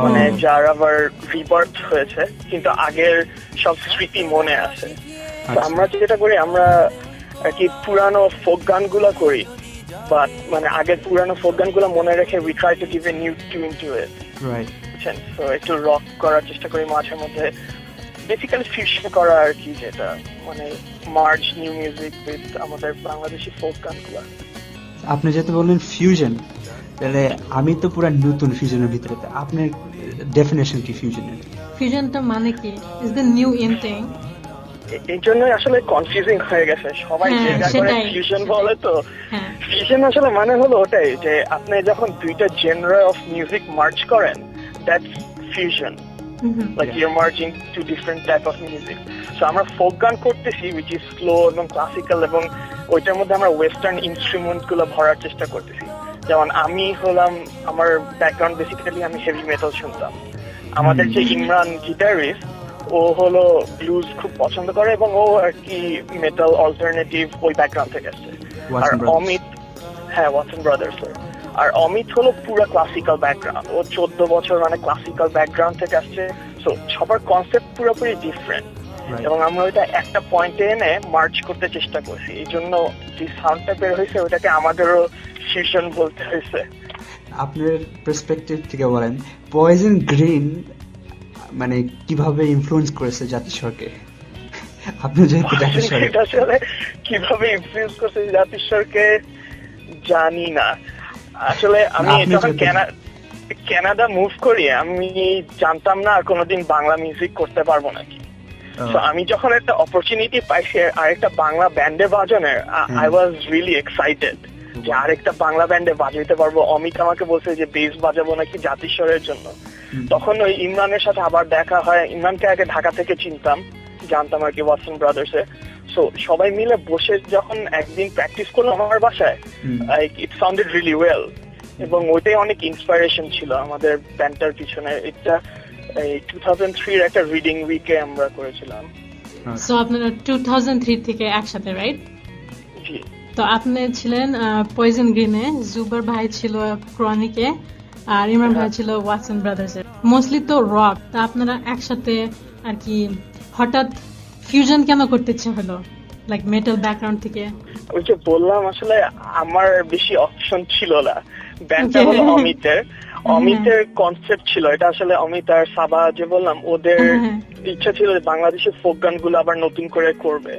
মানে যার আবার রিবার্থ হয়েছে কিন্তু আগের সব স্মৃতি মনে আছে। আমরা যেটা করি, আমরা আর কি পুরানো ফোক গানগুলো করি, বাট মানে আগের পুরানো ফোক গানগুলো মনে রেখে we try to give a new tune to it, বুঝছেন? তো একটু রক করার চেষ্টা করি মাঝে মধ্যে, বেসিক্যালি ফিউশন করা আর কি, যেটা মানে মার্জ নিউ মিউজিক উইথ আমাদের বাংলাদেশি ফোক গানগুলো। আপনি যেহেতু বললেন ফিউশন, তাহলে আমি তো পুরো নতুন ফিউশনের ভিতরে, আপনার ডেফিনেশন কি ফিউশনের? ফিউশনটা মানে কি? Is the new in thing. এই জন্যই আসলে কনফিউজিং হয়ে গেছে, সবাই হ্যাঁ, যেটা করে সেটাই। ফিউশন বলে তো। হ্যাঁ ফিউশন আসলে মানে হলো ওটাই যে আপনি যখন দুইটা জেনার অফ মিউজিক মার্জ করেন, that's fusion. Like you're merging two different type of music. So আমরা ফোক গান করতেছি which is slow এবং ক্লাসিক্যাল, এবং ওইটার মধ্যে আমরা ওয়েস্টার্ন ইনস্ট্রুমেন্ট গুলো ভরার চেষ্টা করতেছি। যেমন আমি হলাম, আমার ব্যাকগ্রাউন্ড বেসিক্যালি আমি হেভি মেটাল শুনতাম। আমাদের যে ইমরান গিটারিস্ট, ও হলো ব্লুজ খুব পছন্দ করে এবং ও আর কি মেটাল অল্টারনেটিভ ওই ব্যাকগ্রাউন্ড থেকে আসছে। আর অমিত, হ্যাঁ ওয়াটসন ব্রাদার্স, আর অমিত হলো পুরো ক্লাসিক্যাল ব্যাকগ্রাউন্ড, ও 14 বছর মানে ক্লাসিক্যাল ব্যাকগ্রাউন্ড থেকে আসছে। সো সবার কনসেপ্ট পুরোপুরি ডিফারেন্ট, এবং আমরা ওইটা একটা পয়েন্টে এনে মার্চ করতে চেষ্টা করছি। এই জন্য যে সাউন্ডটা বের হয়েছে ওটাকে আমাদেরও ফিউশন বলতে হয়েছে। আপনার পার্সপেক্টিভ থেকে বলেন, পয়জন গ্রিন মানে কিভাবে ইনফ্লুয়েন্স করেছে জাতিস্বরকে? আপনি যেহেতু জাতিস্বরে, এটা আসলে কিভাবে ইনফ্লুয়েন্স করছে জাতিস্বরকে জানি না। আসলে আমি যখন কানাডা মুভ করি, আমি জানতাম না আর কোনোদিন বাংলা মিউজিক করতে পারবো নাকি। তো আমি যখন একটা অপরচুনিটি পাইছি আরেকটা বাংলা ব্যান্ডে বাজানোর, আই ওয়াজ রিয়েলি এক্সাইটেড যে আরেকটা বাংলা ব্যান্ডে বাজাইতে পারবো। অমিত আমাকে বলছে যে বেস বাজাবো নাকি জাতিস্বরের জন্য। তখন ওই ইমরানের সাথে আবার দেখা হয়। ইমরানকে আগে ঢাকা থেকে জানতাম আর কি ওয়াটসন ব্রাদার্সে। সো সবাই মিলে বসে যখন একদিন প্র্যাকটিস করলাম আমার বাসায়, ইট সাউন্ডেড রিয়েলি ওয়েল, এবং ওইটাই অনেক ইন্সপিরেশন ছিল আমাদের ব্যান্ডটার পিছনে। এটা 2003 একটা রিডিং উইকে আমরা করেছিলাম। সো আপনারা 2003 থেকে একসাথে, রাইট? জি। তো আপনি ছিলেন পয়জন গ্রিনে, জুবার ভাই ছিল ক্রনিকে, আর ইমরান ভাই ছিল ওয়াটসন ব্রাদার্স এর। মোস্টলি তো রক। তা আপনারা একসাথে আর কি হঠাৎ ফিউশন কেন করতে ইচ্ছে হলো, লাইক মেটাল ব্যাকগ্রাউন্ড থেকে? ওই যে বললাম, আসলে আমার বেশি অপশন ছিল না। ব্যান্ডটা হলো অমিতের কনসেপ্ট ছিল এটা। আসলে অমিত আর সাবা যে বললাম, ওদের ইচ্ছা ছিল বাংলাদেশের ফোক গানগুলো আবার নতুন করে করবে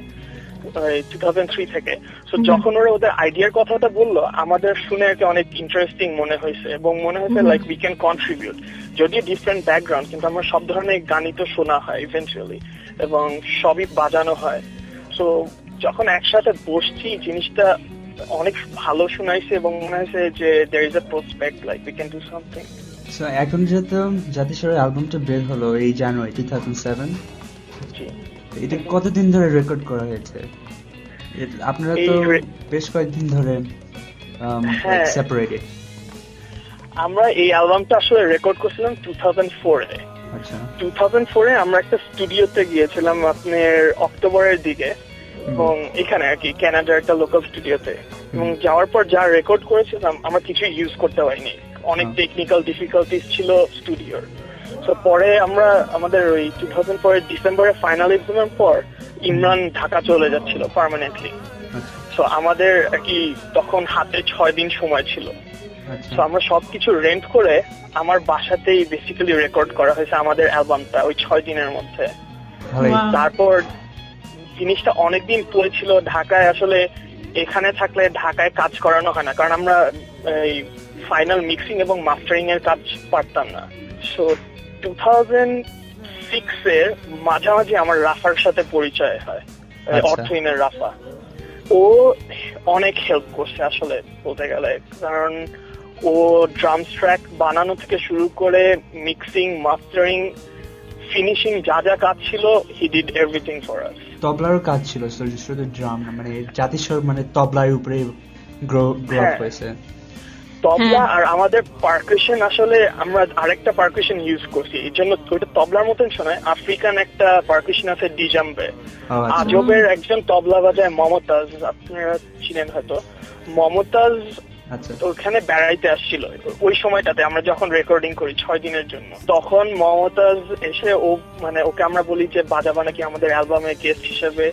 2003 থেকে। সো যখন ওরা ওদের আইডিয়ার কথাটা বললো, আমাদের শুনে অনেক ইন্টারেস্টিং মনে হয়েছে, এবং মনে হয়েছে লাইক উই ক্যান কন্ট্রিবিউট। যদিও ডিফারেন্ট ব্যাকগ্রাউন্ড, কিন্তু আমার সব ধরনের গানই তো শোনা হয় ইভেন্চুয়ালি, এবং সবই বাজানো হয়। সো যখন একসাথে বসছি, জিনিসটা অনেক ভালো শোনাইছে, এবং মনে হয়েছে যে there is a prospect like we can do something. So এখন যেহেতু জাতিস্বরের অ্যালবামটা বের হলো এই জানুয়ারি 2007, এটা কতদিন ধরে রেকর্ড করা হয়েছে? আপনারা তো বেশ কয়েকদিন ধরে সেপারেটেড। আমরা এই অ্যালবামটা আসলে রেকর্ড করছিলাম 2004-এ। আচ্ছা। 2004-এ আমরা একটা স্টুডিওতে গিয়েছিলাম আপনার অক্টোবরের দিকে, এবং এখানে আর কি কানাডার একটা লোকাল স্টুডিওতে। এবং যাওয়ার পর যা রেকর্ড করেছিলাম আমরা কিছু ইউজ করতে পারিনি, অনেক টেকনিক্যাল ডিফিকাল্টিস ছিল স্টুডিওর। তো পরে আমরা আমাদের ওই 2004 ডিসেম্বরে ফাইনাল এক্সামের পর ইমরান ঢাকা চলে যাচ্ছিল পার্মানেন্টলি। সো আমাদের আর কি তখন হাতে 6 দিন সময় ছিল। তো আমরা সবকিছু রেন্ট করে আমার বাসাতেই বেসিক্যালি রেকর্ড করা হয়েছে আমাদের অ্যালবামটা ওই 6 দিনের মধ্যে। তারপর জিনিসটা অনেকদিন পড়েছিল ঢাকায়। আসলে এখানে থাকলে ঢাকায় কাজ করানো হয় না, কারণ আমরা এই ফাইনাল মিক্সিং এবং মাস্টারিং এর কাজ পারতাম না। সো 2006-এর মাঝামাঝি আমার রাফার সাথে পরিচয় হয়, অর্থহীনের রাফা। ও অনেক হেল্প করছে আসলে বলতে গেলে, কারণ ও ড্রামস ট্র্যাক বানানো থেকে শুরু করে মিক্সিং, মাস্টারিং, ফিনিশিং যা যা কাজ ছিল, he did everything for us. তবলারও কাজ ছিল, শুধু ড্রাম না, মানে জাতিস্বর মানে তবলার উপরে গ্রো আপ হয়েছে। তবলা আর আমাদের পারকাশন, আসলে আমরা আরেকটা পারকাশন ইউজ করছি, এই জন্য ওইটা তবলার মতন শোনায়। আফ্রিকান একটা পারকাশন আছে ডিজাম্বে, আজবের একজন তবলা বাজায় মমতাজ, আপনারা চিনেন হয়তো। মমতাজ ওখানে বেড়াইতে আসছিল ওই সময়টাতে, আমরা যখন রেকর্ডিং করি 6 দিনের জন্য। তখন মমতাজ এসে ওকে আমরা বলি যে বাজাবা নাকি আমাদের অ্যালবামে গেস্ট হিসেবে,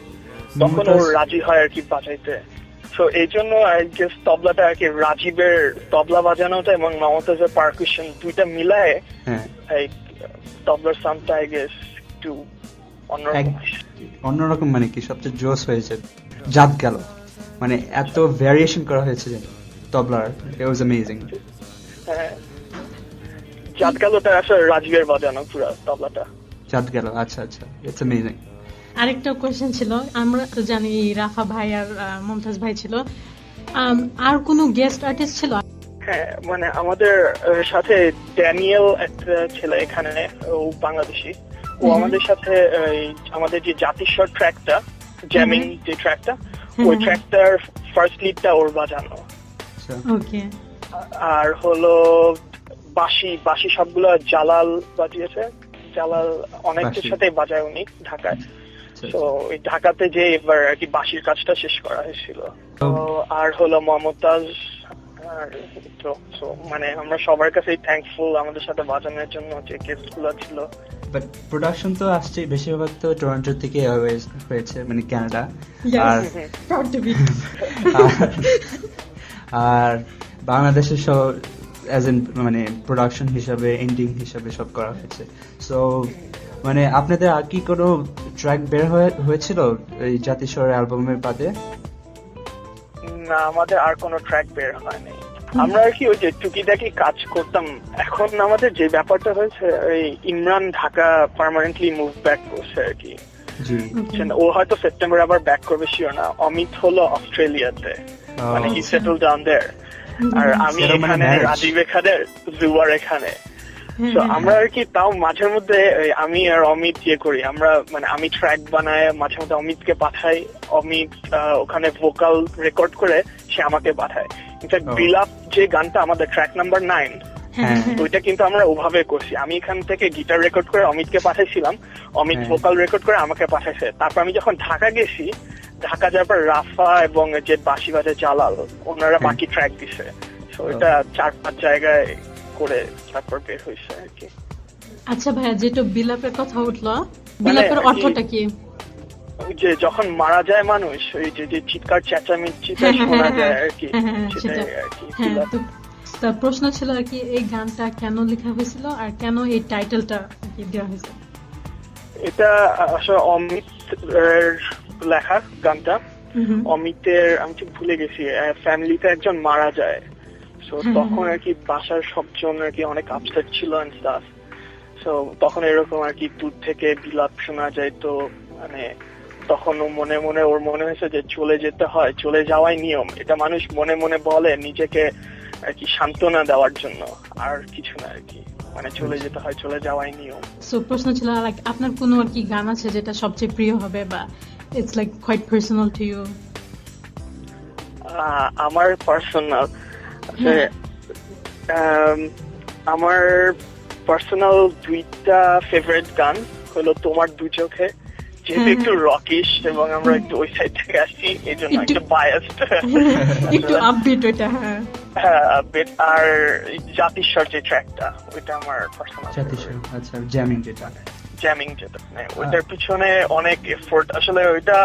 তখন ও রাজি হয় আর কি বাজাইতে। সো এই জন্য আই গেস তবলাটা আর কি রাজীবের তবলা বাজানোটা এবং মমতাজের পারকাশন দুইটা মিলায়ে এই তবলার সাউন্ডটা আই গেস একটু অন্যরকম, মানে কি সবচেয়ে জোস হয়েছে। জাত গেল মানে এত ভ্যারিয়েশন করা হয়েছে তবলার, ইট ওয়াজ অ্যামেজিং। জাত গেলটা আসলে রাজীবের বাজানো পুরো তবলাটা। জাত গেল, আচ্ছা আচ্ছা, ইটস অ্যামেজিং। আরেকটা কোয়েশ্চেন ছিল, আমরা তো জানি রাফা ভাই আর মমতাজ ভাই ছিল, আর কোনো গেস্ট আর্টিস্ট ছিল? হ্যাঁ, মানে আমাদের সাথে ড্যানিয়েল একটা ছেলে এখানে, ও বাংলাদেশি। ও আমাদের সাথে আমাদের যে জাতিস্বর ট্র্যাকটা, জ্যামিং যে ট্র্যাকটা, ওই ট্র্যাকটার ফার্স্ট লিডটা ওর বাজানো। ওকে। আর হলো বাঁশি সবগুলো জালাল বাজিয়েছে। জালাল অনেকের সাথে বাজায় উনি ঢাকায়। তো ওই ঢাকাতে যে এবার আর কি বাঁশির কাজটা শেষ করা হয়েছিল। তো আর হলো মমতাজ। আর তো মানে আমরা সবার কাছেই থ্যাঙ্কফুল আমাদের সাথে বাজানোর জন্য যে গেস্ট গুলো ছিল। বাট প্রোডাকশন তো আসছে বেশিরভাগ তো টরন্টো থেকে হয়েছে, মানে কানাডা। আর বাংলাদেশের সব অ্যাজ এন মানে প্রোডাকশন হিসাবে, এন্ডিং হিসাবে সব করা হয়েছে। সো মানে আপনাদের আর কি কোনো ট্র্যাক বের হয়েছিল এই জাতিস্বর অ্যালবামের বাদে? না, আমাদের আর কোনো ট্র্যাক বের হয়নি। আমরা আর কি ওই যে টুকিটাকি কাজ করতাম। এখন আমাদের যে ব্যাপারটা হয়েছে, এই Imran Dhaka permanently move back করছে আর কি। ও হয়তো সেপ্টেম্বর আবার ব্যাক করবে শিওর না। অমিত হলো অস্ট্রেলিয়াতে, মানে হি সেটেল ডাউন দেয়ার। আর আমি এখানে, রাজীব এখানে, জুয়ার এখানে। তো আমরা আর কি তাও মাঝে মধ্যে আমি আর অমিত ইয়ে করি, আমরা মানে আমি ট্র্যাক বানাই, মাঝে মধ্যে অমিতকে পাঠাই, অমিত ওখানে ভোকাল রেকর্ড করে সে আমাকে পাঠায়। ইনফ্যাক্ট বিলাপ যে গানটা আমাদের ট্র্যাক নাম্বার 9, ওইটা কিন্তু আমরা ওভাবে করছি। আমি এখান থেকে গিটার রেকর্ড করে অমিতকে পাঠাইছিলাম, অমিত ভোকাল রেকর্ড করে আমাকে পাঠাইছে। তারপর আমি যখন ঢাকা গেছি, ঢাকা যাওয়ার পর রাফা এবং যে বাঁশি বাজে জালাল, ওনারা বাকি ট্র্যাক দিছে। তো এটা 4-5 জায়গায় করে তারপর বের হয়েছে আর কি। আচ্ছা ভাইয়া, যেটা বিলাপের কথা উঠলো, বিলাপের অর্থটা কি? যে যখন মারা যায় মানুষ, ওই যে চিৎকার চেঁচামেচিটা শোনা যায় আর কি, সেটাই আর কি। তো প্রশ্ন ছিল আর কি, এই গানটা কেন লেখা হয়েছিল আর কেন এই টাইটেলটা দেওয়া হয়েছে? এটা আসলে অমিত লেখা গানটা। অমিতের, আমি ঠিক ভুলে গেছি, ফ্যামিলিতে একজন মারা যায়। তো তখন আর কি বাসার সবজন আর কি অনেক আপসেট ছিল এন্ড স্টাফ। তো তখন এরকম আর কি দূর থেকে বিলাপ শোনা যায়। তো মানে তখন ও মনে মনে, ওর মনে হয়েছে যে চলে যেতে হয়, চলে যাওয়াই নিয়ম। এটা মানুষ মনে মনে বলে নিজেকে আর কি সান্ত্বনা দেওয়ার জন্য, আর কিছু না আর কি। মানে চলে যেতে হয়, চলে যাওয়াই নিয়ম। সো প্রশ্ন ছিল লাইক আপনার কোনো আর কি গান আছে যেটা সবচেয়ে প্রিয় হবে, বা it's like quite personal to you? আমার পার্সোনাল, আমার পার্সোনাল 2টা ফেভারিট গান হলো তোমার দু চোখে, যেহেতু একটু রকিশ এবং আমরা একটু ওই সাইড থেকে আসছি, এই জন্য একটু বায়াসড, একটু আপবিট ওইটা। হ্যাঁ, আপবিট। আর জাতিস্বর যে ট্র্যাকটা, ওইটা আমার পার্সোনাল। জাতিস্বর, আচ্ছা, জ্যামিং যেটা, ওইটার পিছনে অনেক এফোর্ট। আসলে ওইটা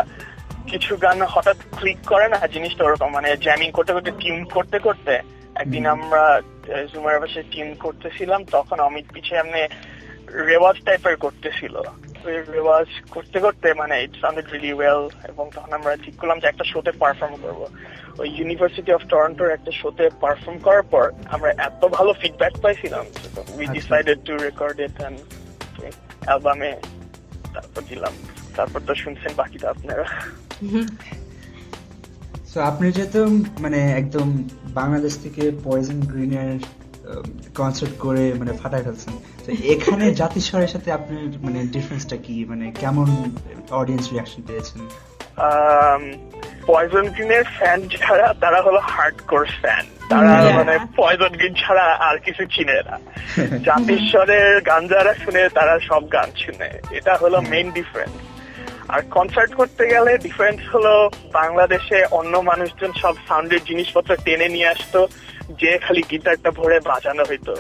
কিছু গান হঠাৎ ক্লিক করে না, জিনিসটা ওরকম। মানে জ্যামিং করতে করতে, টিউন করতে করতে, একদিন আমরা জুমার বাসায় টিউন করতেছিলাম, তখন অমিত পিছে এমনি রেওয়াজ টাইপের করতেছিল। রেওয়াজ করতে করতে মানে ইট সাউন্ডেড রিয়েলি ওয়েল, এবং তখন আমরা ঠিক করলাম যে একটা শোতে পারফর্ম করবো। ওই ইউনিভার্সিটি অফ টরন্টোর একটা শোতে পারফর্ম করার পর আমরা এত ভালো ফিডব্যাক পাইছিলাম, we decided to record it and অ্যালবামে তারপর দিলাম। তারপর তো শুনছেন বাকিটা আপনারা। সো আপনি যেহেতু মানে একদম বাংলাদেশ থেকে পয়জন গ্রিনের কনসার্ট করে মানে ফাটাই ফেলছেন, তো এখানে জাতিস্বরের সাথে আপনার মানে ডিফারেন্সটা কি, মানে কেমন অডিয়েন্স রিঅ্যাকশন পেয়েছেন? পয়জন গ্রিনের ফ্যান যারা, তারা হলো হার্ডকোর ফ্যান। তারা মানে পয়জন গ্রিন ছাড়া আর কিছু চিনে না। জাতিস্বরের গান যারা শুনে, তারা সব গান শুনে। এটা হলো মেইন ডিফারেন্স। আর কনসার্ট করতে গেলে ডিফারেন্স হলো, বাংলাদেশে অন্য মানুষজন সব সাউন্ডের জিনিসপত্র টেনে নিয়ে আসতো, যে খালি গিটারটা ভরে বাজানো হইতো।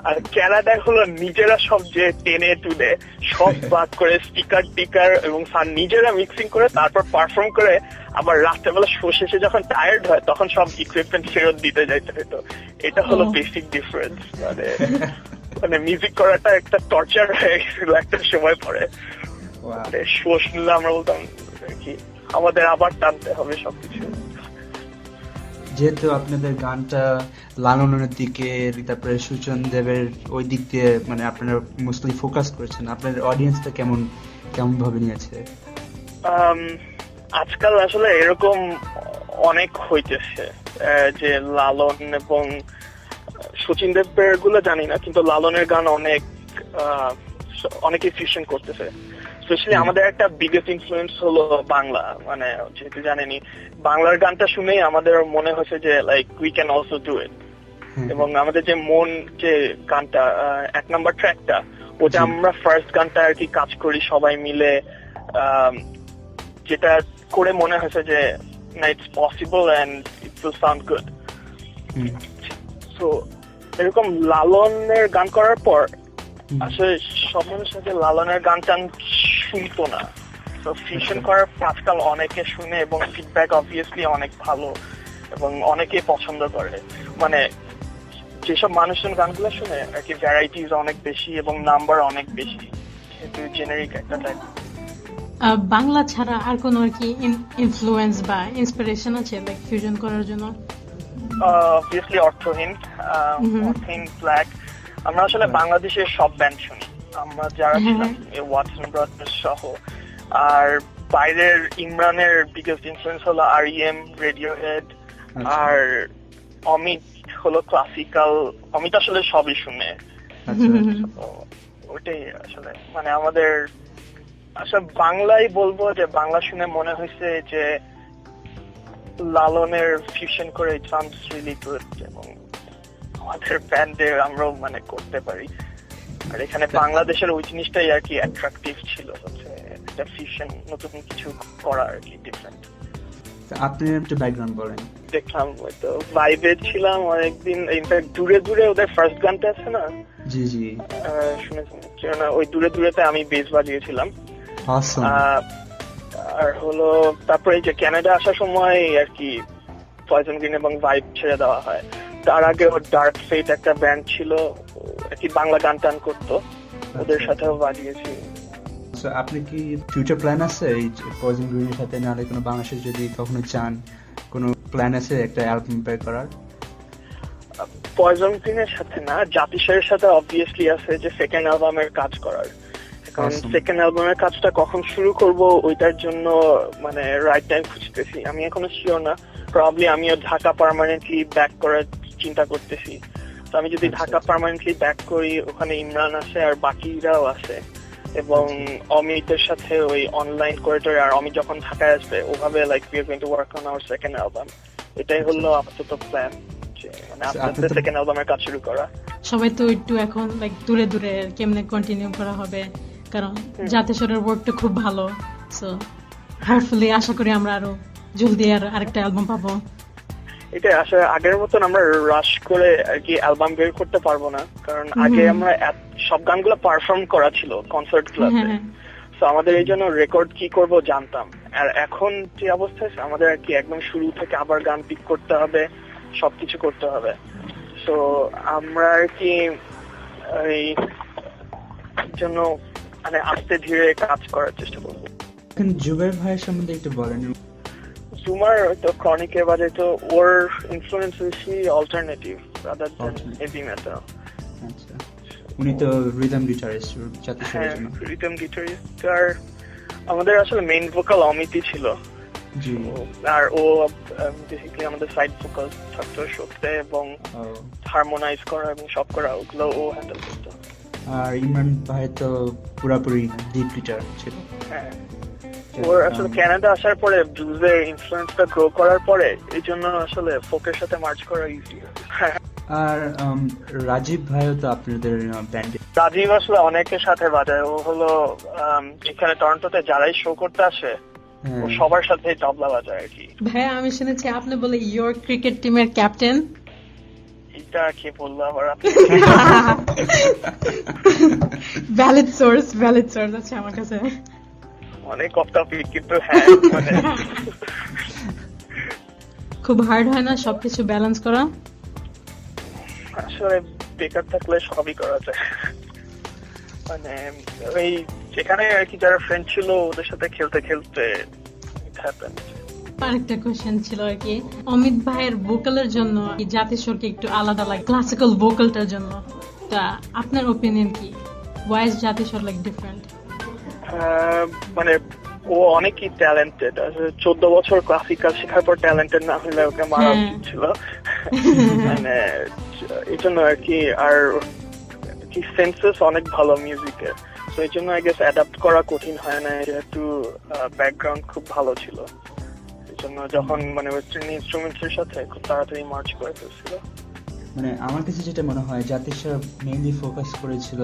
আর কানাডায় হলো নিজেরা সব যে টেনে তুলে সব বাদ করে স্পিকার টিকার এবং নিজেরা মিক্সিং করে তারপর পারফর্ম করে, আবার রাত্রেবেলা শো শেষে যখন টায়ার্ড হয় তখন সব ইকুইপমেন্ট ফেরত দিতে যাইতে হইতো। এটা হলো বেসিক ডিফারেন্স। মানে মিউজিক করাটা একটা টর্চার হয়ে গেছিল একটা সময় পরে। শো শুনলে আমরা বলতাম কি আমাদের আবার টানতে হবে সবকিছু। যেহেতু আপনাদের গানটা লালনের দিকে, তারপরে সুচন দেবের ওই দিক দিয়ে মানে আপনারা মোস্টলি ফোকাস করেছেন, আপনার অডিয়েন্সটা কেমন ভাবে নিয়েছে? আজকাল আসলে এরকম অনেক হইতেছে যে লালন এবং সচিন দেবের গুলো জানি না, কিন্তু লালনের গান অনেকে ফিউশন করতেছে। স্পেশালি আমাদের একটা বিগেস্ট ইনফ্লুয়েন্স হলো বাংলা, মানে যেহেতু জানেনি বাংলার গানটা শুনেই আমাদের মনে হয়েছে যে like we can also do it. এবং আমাদের যে মন যে গানটা 1 নাম্বার ট্র্যাকটা, ওটা আমরা ফার্স্ট গানটা আর কি কাজ করি সবাই মিলে, যেটা করে মনে হয়েছে যে না it's possible and it will sound good. So এরকম লালনের গান করার পর আসলে সব মানুষ সাথে লালনের গান টান শুনতো না, তো ফিউশন করার আজকাল অনেকে শুনে এবং ফিডব্যাক অবভিয়াসলি অনেক ভালো এবং অনেকে পছন্দ করে। মানে যেসব মানুষজন গানগুলো শুনে আর কি ভ্যারাইটিস অনেক বেশি এবং নাম্বার অনেক বেশি, যেহেতু জেনারিক একটা টাইপ। বাংলা ছাড়া আর কোনো আর কি ইনফ্লুয়েন্স বা ইন্সপিরেশন আছে লাইক ফিউশন করার জন্য? অবভিয়াসলি অর্থহীন, ফ্ল্যাগ। আমরা আসলে বাংলাদেশের সব ব্যান্ড শুনি আমরা যারা ছিলাম, ওয়াটসন ব্রাদার্স সহ। আর বাইরের ইমরানের বিগেস্ট ইনফ্লুয়েন্স হলো R.E.M, রেডিওহেড, আর অমিত হলো ক্লাসিক্যাল। অমিত আসলে সবই শুনে, ওটাই আসলে মানে আমাদের আসলে বাংলাই বলবো যে বাংলা শুনে মনে হয়েছে যে লালনের ফিউশন করে ইট সাউন্ডস রিয়েলি গুড এবং আমাদের ব্যান্ডে আমরাও মানে করতে পারি। আর এখানে বাংলাদেশের ওই জিনিসটাই আর কি অ্যাট্রাকটিভ ছিল, হচ্ছে একটা ফিউশন, নতুন কিছু করা আর কি ডিফারেন্ট। আপনি একটু ব্যাকগ্রাউন্ড বলেন। দেখলাম হয়তো ভাইবে ছিলাম অনেকদিন, ইনফ্যাক্ট দূরে দূরে ওদের ফার্স্ট গানটা আছে না, জি জি শুনেছেন, ওই দূরে দূরেতে আমি বেস বাজিয়েছিলাম। আর হলো তারপরে যে কানাডা আসার সময় আর কি পয়জন গ্রিন এবং ভাইব ছেড়ে দেওয়া হয়। তার আগে ওর ডার্ক ফেট একটা ব্যান্ড ছিল আর কি, বাংলা গান টান করতো, ওদের সাথেও বাজিয়েছি। আপনি কি ফিউচার প্ল্যান আছে এই পয়জন গ্রিনের সাথে, নাহলে কোনো বাংলাদেশে যদি কখনো চান কোনো প্ল্যান আছে একটা অ্যালবাম বের করার? পয়জন গ্রিনের সাথে না, জাতিস্বরের সাথে অবভিয়াসলি আছে যে সেকেন্ড অ্যালবামের কাজ করার। কারণ সেকেন্ড অ্যালবামের কাজটা কখন শুরু করব ওইটার জন্য মানে রাইট টাইম খুঁজতেছি। আমি এখনো শিওর না, প্রবাবলি আমিও ঢাকা পার্মানেন্টলি ব্যাক করার চিন্তা করতেছি। তো আমি যদি ঢাকা পার্মানেন্টলি ব্যাক করি, ওখানে ইমরান আছে আর বাকিরাও আছে, এবং অমিতের সাথে ওই অনলাইন করিডোরে, আর অমিত যখন ঢাকায় আসবে ওভাবে like we are going to work on our second album. এটাই হলো আপাতত প্ল্যান, যে মানে আস্তে সেকেন্ড অ্যালবামের কাজ শুরু করা। সবাই তো একটু এখন লাইক দূরে দূরে কেমনে কন্টিনিউ করা হবে, কারণ জাতিস্বরের ওয়ার্কটা খুব ভালো। সো হোপফুলি আশা করি আমরা আরো জলদি আরেকটা অ্যালবাম পাবো। এটা আসলে আগের মতন আমরা রাশ করে আর কি অ্যালবাম বের করতে পারবো না, কারণ আগে আমরা সব গানগুলো পারফর্ম করা ছিল কনসার্ট ক্লাবে। তো আমাদের এই জন্য রেকর্ড কি করব জানতাম। আর এখন যে অবস্থা আছে আমাদের আর কি একদম শুরু থেকে আবার গান পিক করতে হবে, সবকিছু করতে হবে। তো আমরা আর কি এই জন্য মানে আস্তে ধীরে কাজ করার চেষ্টা করবো। এখন জুবাইর ভাইয়ের সম্বন্ধে একটু বলেন। জুমার তো ক্রনিকের বাজে তো ওর ইনফ্লুয়েন্স বেশি alternative rather than heavy metal. আচ্ছা, উনি তো রিদম গিটারিস্ট জাতিস্বরের জন্য। রিদম গিটারিস্ট, আর আমাদের আসলে মেইন ভোকাল অমিতই ছিল। জি, আর ও বেসিক্যালি আমাদের সাইড ভোকাল থাকতো শোতে, এবং হারমোনাইজ করা এবং সব করা ওগুলো ও হ্যান্ডেল করতো। আর ইমরান ভাই তো পুরাপুরি লিড গিটার ছিল। হ্যাঁ, ওর আসলে কানাডা আসার পরে ব্লুজের ইনফ্লুয়েন্সটা গ্রো করার পরে এই জন্য আসলে ফোকের সাথে মার্চ করা ইজি। আর রাজীব ভাইও তো আপনাদের ব্যান্ডে। রাজীব আসলে অনেকের সাথে বাজায়, ও হলো এখানে টরন্টোতে যারাই শো করতে আসে ও সবার সাথে তবলা বাজায় আর কি। ভাই আমি শুনেছি আপনি বলে ইয়র্ক ক্রিকেট টিমের ক্যাপ্টেন। এটা কি বললো আবার আপনি? ভ্যালিড সোর্স আছে আমার কাছে। অনেক অফ টপিক, কিন্তু হ্যাঁ মানে খুব হার্ড হয় না সবকিছু ব্যালেন্স করা? আসলে বেকার থাকলে সবই করা যায়। মানে ওই যেখানে আর কি যারা ফ্রেন্ড ছিল ওদের সাথে খেলতে খেলতে আরেকটা কোশ্চেন ছিল আর কি, অমিত ভাইয়ের ভোকালের জন্য জাতিস্বরকে একটু আলাদা লাগে ক্লাসিক্যাল ভোকালটার জন্য, তা আপনার ওপিনিয়ন কি? Why is Jatishwar like different? মানে ও অনেকই ট্যালেন্টেড। 14 বছর ক্লাসিক্যাল শেখার পর ট্যালেন্টেড না হলে ওকে মারা উচিত ছিল। মানে এই জন্য আর কি, আর কি সেন্সেস অনেক ভালো মিউজিকের, তো এই জন্য আই গেস অ্যাডাপ্ট করা কঠিন হয় না, যেহেতু ব্যাকগ্রাউন্ড খুব ভালো ছিল। এই জন্য যখন মানে ওয়েস্টার্ন ইনস্ট্রুমেন্টস এর সাথে খুব তাড়াতাড়ি মার্চ করে ফেলছিল। মানে আমার কাছে যেটা মনে হয় জাতিস্বর মেইনলি ফোকাস করেছিল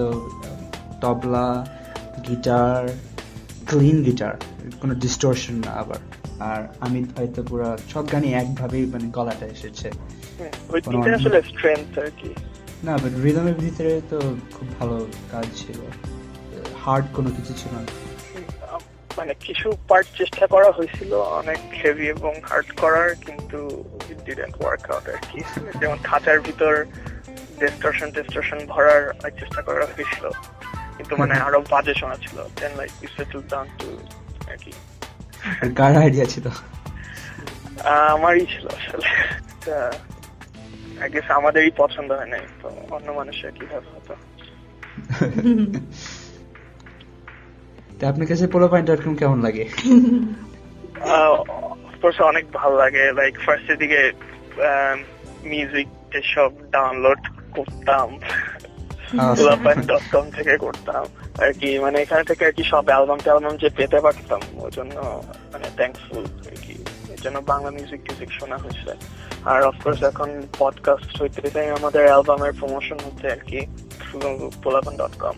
তবলা, গিটার, ক্লিন গিটার, কোনো ডিস্টরশন না আবার। আর আমি হয়তো পুরো সব গানই একভাবেই মানে গলাটা এসেছে, ওই তিনটা আসলে স্ট্রেংথ আর কি। না বাট রিদমের ভিতরে তো খুব ভালো কাজ ছিল, হার্ড কোনো কিছু ছিল না। মানে কিছু পার্ট চেষ্টা করা হয়েছিল অনেক হেভি এবং হার্ড করার, কিন্তু ইট ডিডন্ট ওয়ার্ক আউট আর কি। যেমন খাঁচার ভিতর ডিস্টরশন ভরার চেষ্টা করা হয়েছিল, কিন্তু মানে আরো বাজে শোনাচ্ছিল। Then like we settled down to আর কি। কার আইডিয়া ছিল? আমারই ছিল আসলে। আই গেস আমাদেরই পছন্দ হয় নাই, তো অন্য মানুষের কিভাবে হতো। আপনার কাছে পোলাপাইন.com কেমন লাগে? অফকোর্স অনেক ভালো লাগে। লাইক ফার্স্টের দিকে মিউজিক সব ডাউনলোড করতাম পোলাপাইন.com থেকে করতাম আর কি। মানে এখানে থেকে আর কি সব অ্যালবাম যে পেতে পারতাম, ওই জন্য মানে থ্যাঙ্কফুল আর কি। এর জন্য বাংলা মিউজিক শোনা হয়েছে। আর অফকোর্স এখন পডকাস্ট হইতে আমাদের অ্যালবামের প্রমোশন হচ্ছে আর কি থ্রু পোলাপাইন.com।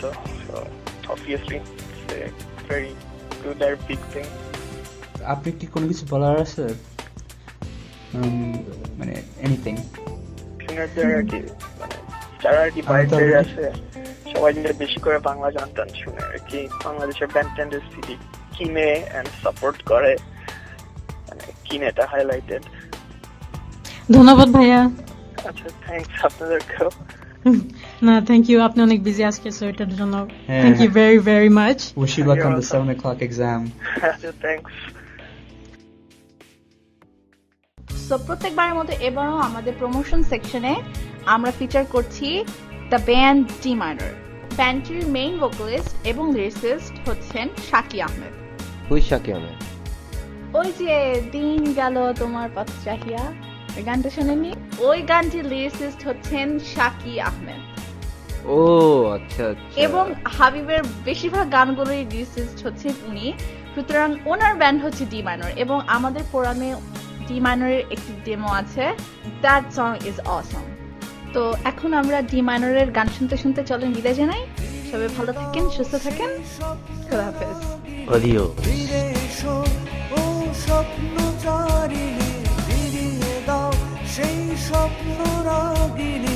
তো obviously it's a very good or big thing. আপনি কি কোনো কিছু বলার আছে? মানে এনিথিং শুনারদের আর কি, মানে যারা আর কি বাইরে আছে সবাই যদি বেশি করে বাংলা জানতেন শুনে আর কি, বাংলাদেশের ব্যান্ড ইন্ডাস্ট্রি কিনে এন্ড সাপোর্ট করে, মানে কিনেটা হাইলাইটেড। ধন্যবাদ ভাইয়া। আচ্ছা থ্যাঙ্কস আপনাদেরকেও। না থ্যাংক ইউ, আপনি অনেক বিজি আজকে, সো এটার জন্য thank you very very much. Wish you luck on the 7 o'clock exam. আচ্ছা থ্যাঙ্কস। সো প্রত্যেকবারের মতো এবারও আমাদের প্রমোশন সেকশনে আমরা ফিচার করছি দ্য ব্যান্ড ডি মাইনর। ব্যান্ডটির মেইন ভোকালিস্ট এবং লিরিসিস্ট হচ্ছেন শাকি আহমেদ। ওই শাকি আহমেদ, ওই যে দিন গেল তোমার পথ চাহিয়া, ওই গানটা শোনেননি? ওই গানটির লিরিসিস্ট হচ্ছেন শাকি আহমেদ। ও আচ্ছা আচ্ছা। এবং হাবিবের বেশিরভাগ গানগুলোর লিরিসিস্ট হচ্ছেন উনি, সুতরাং ওনার ব্যান্ড হচ্ছে ডি মাইনর। এবং আমাদের প্রোগ্রামে ডি মাইনরের একটি ডেমো আছে, দ্যাট সং ইজ অসম। তো এখন আমরা ডি মাইনরের গান শুনতে শুনতে চলেন বিদায় জানাই। সবাই ভালো থাকেন, সুস্থ থাকেন, খোদা হাফেজ। অডিও ও স্বপ্ন চারিণী ফিরিয়ে দাও সেই স্বপ্ন রাগিনী।